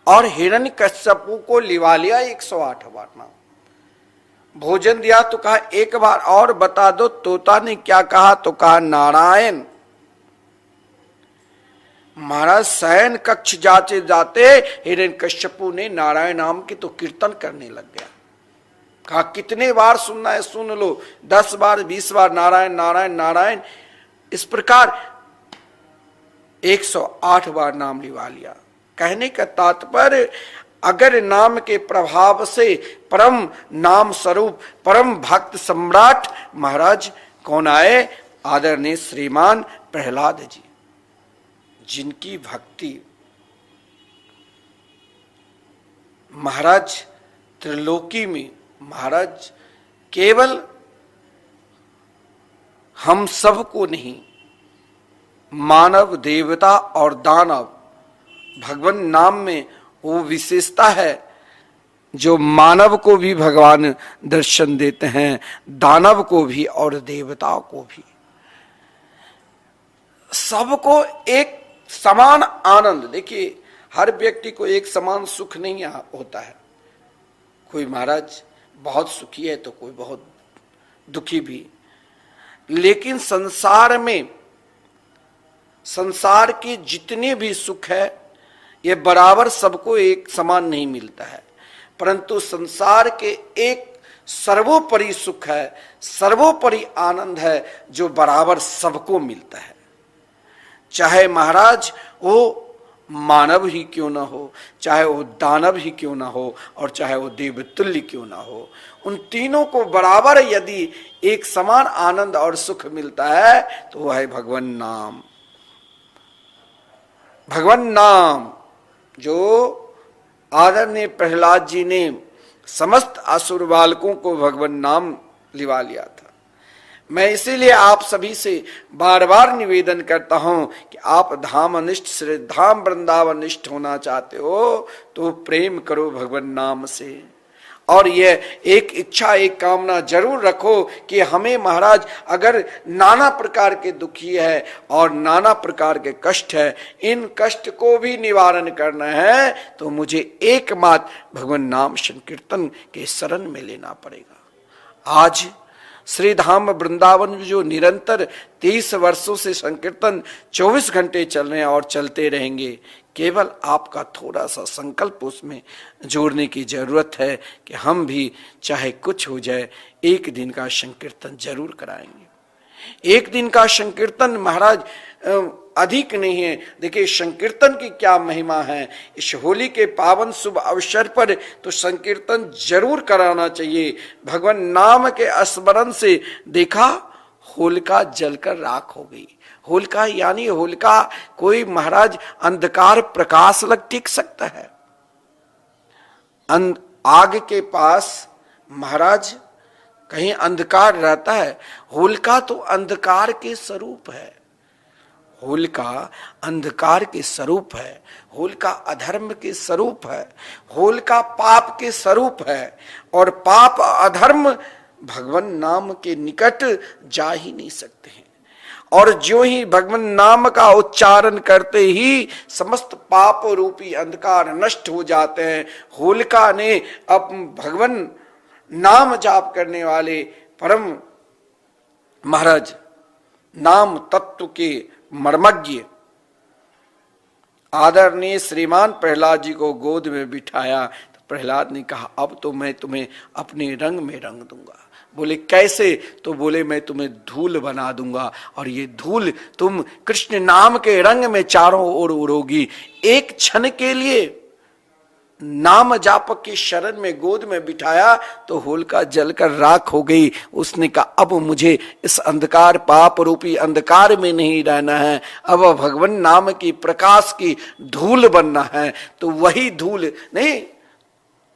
और हिरण्यकश्यपु को लिवा लिया 108 बार नाम। भोजन दिया तो कहा एक बार और बता दो। तोता ने क्या कहा? तो कहा नारायण। महाराज शयन कक्ष जाते जाते हिरण्यकश्यपु ने नारायण नाम की तो कीर्तन करने लग गया। कहा कितने बार सुनना है सुन लो, 10 बार 20 बार नारायण नारायण नारायण। इस प्रकार 108 बार नाम लिवा लिया। कहने का तात्पर्य, अगर नाम के प्रभाव से परम नाम स्वरूप परम भक्त सम्राट महाराज कौन आए? आदरणीय श्रीमान प्रहलाद जी, जिनकी भक्ति महाराज त्रिलोकी में महाराज केवल हम सबको नहीं, मानव देवता और दानव, भगवान नाम में वो विशेषता है जो मानव को भी भगवान दर्शन देते हैं, दानव को भी और देवताओं को भी। सबको एक समान आनंद। देखिए, हर व्यक्ति को एक समान सुख नहीं होता है। कोई महाराज बहुत सुखी है तो कोई बहुत दुखी भी। लेकिन संसार में, संसार के जितने भी सुख है ये बराबर सबको एक समान नहीं मिलता है, परंतु संसार के एक सर्वोपरि सुख है, सर्वोपरि आनंद है जो बराबर सबको मिलता है। चाहे महाराज वो मानव ही क्यों ना हो, चाहे वो दानव ही क्यों ना हो, और चाहे वो देवतुल्य क्यों ना हो, उन तीनों को बराबर यदि एक समान आनंद और सुख मिलता है तो वह है भगवान नाम। भगवान नाम जो आदरणीय प्रहलाद जी ने समस्त असुर बालकों को भगवान नाम लिवा लिया था। मैं इसीलिए आप सभी से बार बार निवेदन करता हूं कि आप धाम अनिष्ठ श्री धाम वृंदावन निष्ठ होना चाहते हो तो प्रेम करो भगवान नाम से। और यह एक इच्छा, एक कामना जरूर रखो कि हमें महाराज अगर नाना प्रकार के दुखी है और नाना प्रकार के कष्ट है, इन कष्ट को भी निवारण करना है तो मुझे एकमात्र भगवान नाम संकीर्तन के शरण में लेना पड़ेगा। आज श्री धाम वृंदावन जो निरंतर 30 वर्षों से संकीर्तन 24 घंटे चल रहे हैं और चलते रहेंगे, केवल आपका थोड़ा सा संकल्प उसमें जोड़ने की जरूरत है कि हम भी चाहे कुछ हो जाए एक दिन का संकीर्तन जरूर कराएंगे। एक दिन का संकीर्तन महाराज अधिक नहीं है। देखिए संकीर्तन की क्या महिमा है। इस होली के पावन शुभ अवसर पर तो संकीर्तन जरूर कराना चाहिए। भगवान नाम के स्मरण से देखा होलिका जलकर राख हो गई। होलिका यानी होलिका कोई महाराज अंधकार प्रकाश लग टिक सकता है? आग के पास महाराज कहीं अंधकार रहता है? होलिका तो अंधकार के स्वरूप है। होलिका अंधकार के स्वरूप है, होलिका अधर्म के स्वरूप है, होलिका पाप के स्वरूप है, और पाप अधर्म भगवान नाम के निकट जा ही नहीं सकते हैं। और जो ही भगवान नाम का उच्चारण करते ही समस्त पाप रूपी अंधकार नष्ट हो जाते हैं। होलिका ने अब भगवान नाम जाप करने वाले परम महाराज नाम तत्व के मर्मज्ञ आदरणीय श्रीमान प्रहलाद जी को गोद में बिठाया तो प्रहलाद ने कहा अब तो मैं तुम्हें अपने रंग में रंग दूंगा। बोले कैसे? तो बोले मैं तुम्हें धूल बना दूंगा और ये धूल तुम कृष्ण नाम के रंग में चारों ओर उड़ोगी। एक क्षण के लिए नाम जापक की शरण में गोद में बिठाया तो होलिका जलकर राख हो गई। उसने कहा अब मुझे इस अंधकार पाप रूपी अंधकार में नहीं रहना है, अब भगवान नाम की प्रकाश की धूल बनना है। तो वही धूल नहीं,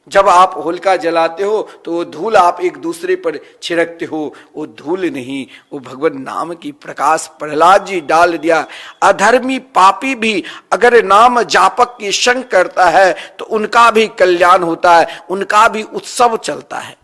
जब आप होलिका जलाते हो तो वो धूल आप एक दूसरे पर छिड़कते हो, वो धूल नहीं, वो भगवान नाम की प्रकाश प्रहलाद जी डाल दिया। अधर्मी पापी भी अगर नाम जापक की संग करता है तो उनका भी कल्याण होता है, उनका भी उत्सव चलता है।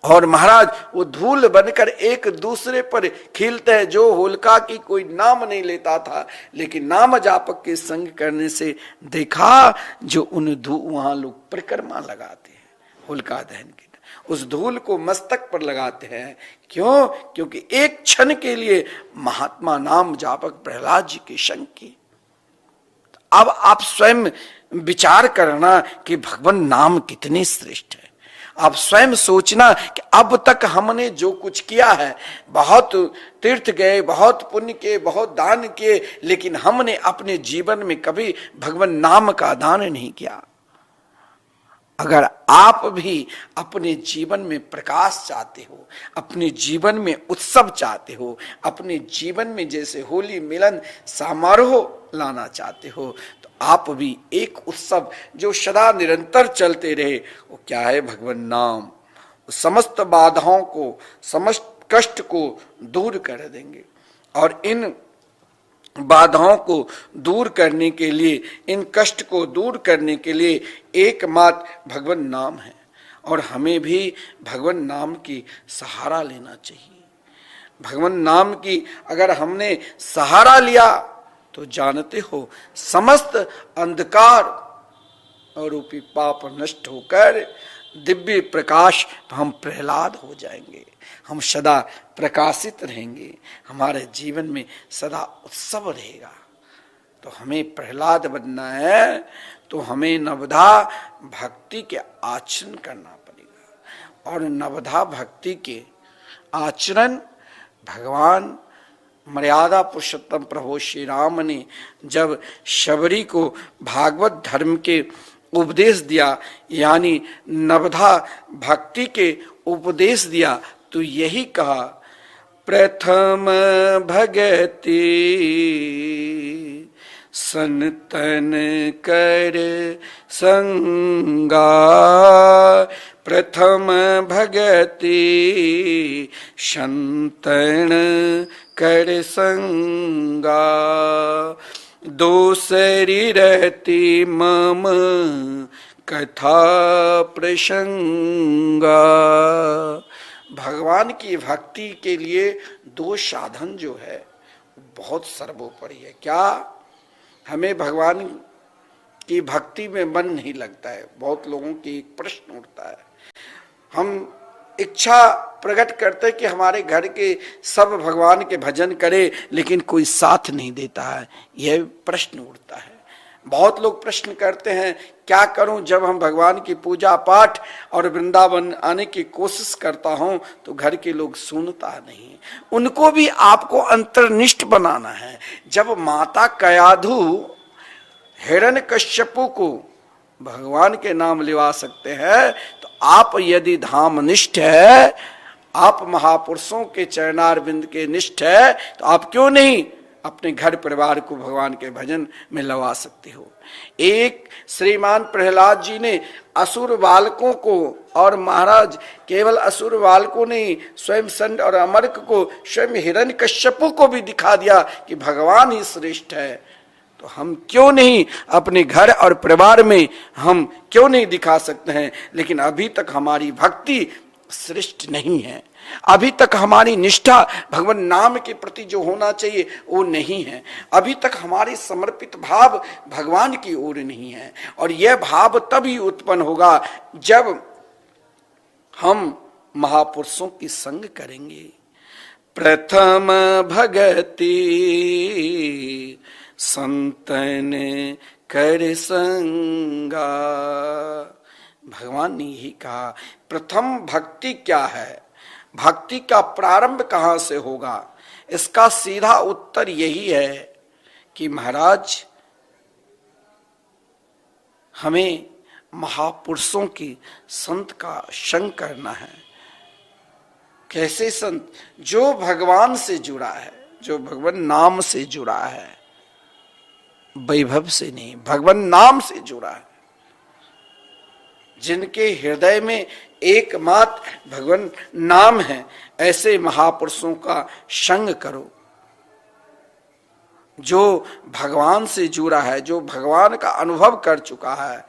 और महाराज वो धूल बनकर एक दूसरे पर खिलते हैं। जो होलिका की कोई नाम नहीं लेता था, लेकिन नाम जापक के संग करने से देखा जो उन वहां लोग परिक्रमा लगाते हैं होलिका दहन की, उस धूल को मस्तक पर लगाते हैं। क्यों? क्योंकि एक क्षण के लिए महात्मा नाम जापक प्रहलाद जी के संग की। अब आप स्वयं विचार करना कि भगवान नाम कितने श्रेष्ठ है। आप स्वयं सोचना कि अब तक हमने जो कुछ किया है, बहुत तीर्थ गए, बहुत पुण्य किए, बहुत दान किए, लेकिन हमने अपने जीवन में कभी भगवान नाम का दान नहीं किया। अगर आप भी अपने जीवन में प्रकाश चाहते हो, अपने जीवन में उत्सव चाहते हो, अपने जीवन में जैसे होली मिलन समारोह लाना चाहते हो, तो आप भी एक उत्सव जो सदा निरंतर चलते रहे, वो क्या है? भगवान नाम। समस्त बाधाओं को, समस्त कष्ट को दूर कर देंगे। और इन बाधाओं को दूर करने के लिए, इन कष्ट को दूर करने के लिए एकमात्र भगवान नाम है। और हमें भी भगवान नाम की सहारा लेना चाहिए। भगवान नाम की अगर हमने सहारा लिया तो जानते हो समस्त अंधकार और रूपी पाप नष्ट होकर दिव्य प्रकाश, तो हम प्रहलाद हो जाएंगे। हम सदा प्रकाशित रहेंगे, हमारे जीवन में सदा उत्सव रहेगा। तो हमें प्रहलाद बनना है, तो हमें नवधा भक्ति के आचरण करना पड़ेगा। और नवधा भक्ति के आचरण भगवान मर्यादा पुरुषोत्तम प्रभु श्री राम ने जब शबरी को भागवत धर्म के उपदेश दिया, यानी नवधा भक्ति के उपदेश दिया, तो यही कहा, प्रथम भगति संतन कर संगा, प्रथम भगति संतन कर संगा, दूसरी रहती मम कथा प्रसंगा। भगवान की भक्ति के लिए दो साधन जो है बहुत सर्वोपरि है। क्या? हमें भगवान की भक्ति में मन नहीं लगता है। बहुत लोगों की एक प्रश्न उठता है, हम इच्छा प्रकट करते कि हमारे घर के सब भगवान के भजन करें, लेकिन कोई साथ नहीं देता है। यह प्रश्न उठता है। बहुत लोग प्रश्न करते हैं, क्या करूं जब हम भगवान की पूजा पाठ और वृंदावन आने की कोशिश करता हूं तो घर के लोग सुनता नहीं। उनको भी आपको अंतर्निष्ठ बनाना है। जब माता कयाधु हिरण्यकश्यपु को भगवान के नाम लिवा सकते हैं, तो आप यदि धाम निष्ठ है, आप महापुरुषों के चरणारविंद के निष्ठ है, तो आप क्यों नहीं अपने घर परिवार को भगवान के भजन में लगा सकते हो। एक श्रीमान प्रहलाद जी ने असुर बालकों को, और महाराज केवल असुर बालकों नहीं, स्वयं संड और अमरक को, स्वयं हिरण्यकश्यपु को भी दिखा दिया कि भगवान ही श्रेष्ठ है। तो हम क्यों नहीं अपने घर और परिवार में हम क्यों नहीं दिखा सकते हैं? लेकिन अभी तक हमारी भक्ति श्रेष्ठ नहीं है। अभी तक हमारी निष्ठा भगवान नाम के प्रति जो होना चाहिए वो नहीं है। अभी तक हमारी समर्पित भाव भगवान की ओर नहीं है। और यह भाव तभी उत्पन्न होगा जब हम महापुरुषों की संग करेंगे। प्रथम भगति संतन कर संगा। भगवान ने यही कहा। प्रथम भक्ति क्या है? भक्ति का प्रारंभ कहां से होगा? इसका सीधा उत्तर यही है कि महाराज हमें महापुरुषों की संत का संग करना है। कैसे संत? जो भगवान से जुड़ा है, जो भगवान नाम से जुड़ा है, वैभव से नहीं, भगवान नाम से जुड़ा है, जिनके हृदय में एकमात्र भगवान नाम है, ऐसे महापुरुषों का संग करो। जो भगवान से जुड़ा है, जो भगवान का अनुभव कर चुका है,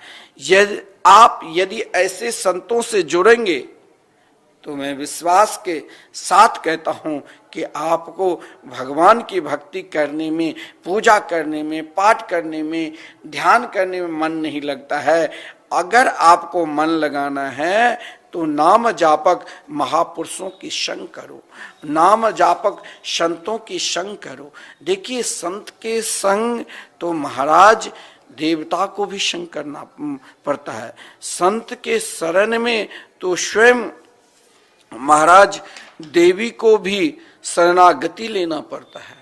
यदि ऐसे संतों से जुड़ेंगे तो मैं विश्वास के साथ कहता हूं कि आपको भगवान की भक्ति करने में, पूजा करने में, पाठ करने में, ध्यान करने में मन नहीं लगता है। अगर आपको मन लगाना है तो नाम जापक महापुरुषों की संग करो, नाम जापक संतों की संग करो। देखिए, संत के संग तो महाराज देवता को भी संग करना पड़ता है। संत के शरण में तो स्वयं महाराज देवी को भी शरणागति लेना पड़ता है,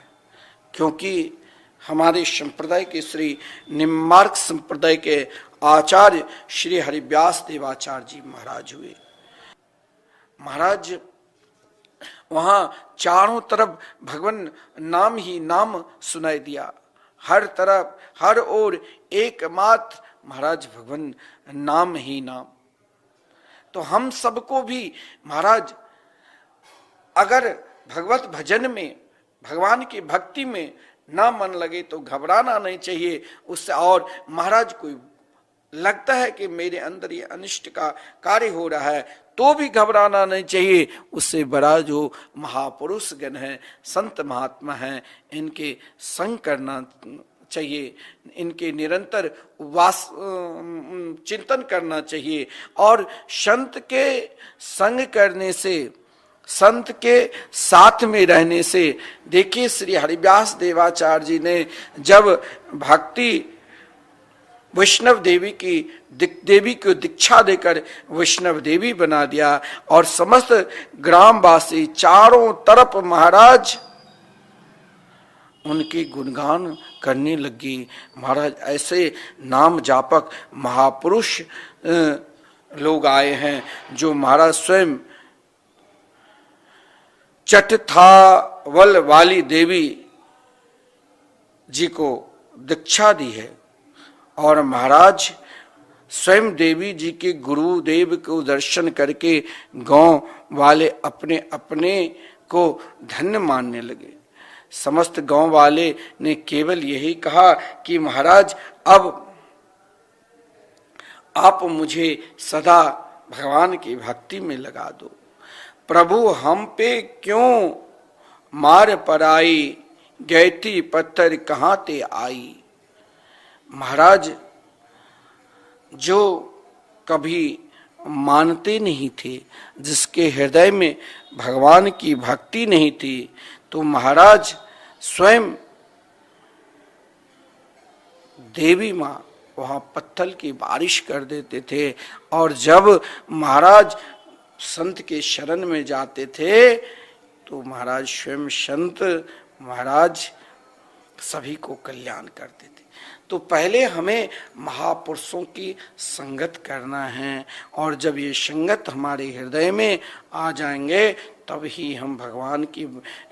क्योंकि हमारे संप्रदाय के श्री निम्बार्क संप्रदाय के आचार्य श्री हरिव्यास देवाचार्य जी महाराज हुए। महाराज वहां चारों तरफ भगवान नाम ही नाम सुनाई दिया, हर तरफ हर ओर एकमात्र महाराज भगवान नाम ही नाम। तो हम सबको भी महाराज अगर भगवत भजन में, भगवान की भक्ति में ना मन लगे तो घबराना नहीं चाहिए उससे। और महाराज कोई लगता है कि मेरे अंदर ये अनिष्ट का कार्य हो रहा है तो भी घबराना नहीं चाहिए। उससे बड़ा जो महापुरुष गण है, संत महात्मा हैं, इनके संग करना चाहिए, इनके निरंतर चिंतन करना चाहिए। और संत के संग करने से, संत के साथ में रहने से, देखिए श्री हरिव्यास देवाचार्य जी ने जब भक्ति वैष्णव देवी को दीक्षा देकर वैष्णव देवी बना दिया और समस्त ग्रामवासी चारों तरफ महाराज उनके गुणगान करने लगी। महाराज ऐसे नाम जापक महापुरुष लोग आए हैं जो महाराज स्वयं चटथावल वाली देवी जी को दीक्षा दी है और महाराज स्वयं देवी जी के गुरुदेव को दर्शन करके गांव वाले अपने अपने को धन्य मानने लगे। समस्त गांव वाले ने केवल यही कहा कि महाराज अब आप मुझे सदा भगवान की भक्ति में लगा दो। प्रभु हम पे क्यों मार पराई, गैती पत्थर कहाँ ते आई। महाराज जो कभी मानते नहीं थे, जिसके हृदय में भगवान की भक्ति नहीं थी, तो महाराज स्वयं देवी माँ वहां पत्थर की बारिश कर देते थे। और जब महाराज संत के शरण में जाते थे तो महाराज स्वयं संत महाराज सभी को कल्याण करते थे। तो पहले हमें महापुरुषों की संगत करना है और जब ये संगत हमारे हृदय में आ जाएंगे तब ही हम भगवान की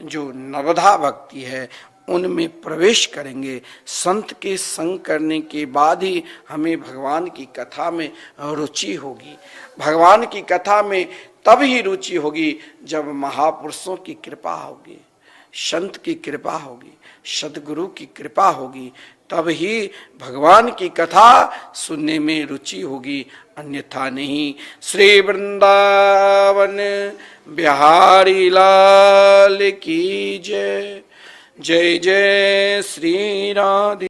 जो नवधा भक्ति है उनमें प्रवेश करेंगे। संत के संग करने के बाद ही हमें भगवान की कथा में रुचि होगी। भगवान की कथा में तब ही रुचि होगी जब महापुरुषों की कृपा होगी, संत की कृपा होगी, सदगुरु की कृपा होगी, तब ही भगवान की कथा सुनने में रुचि होगी, अन्यथा नहीं। श्री वृंदावन बिहारी लाल की जय। जय जय श्री राधे।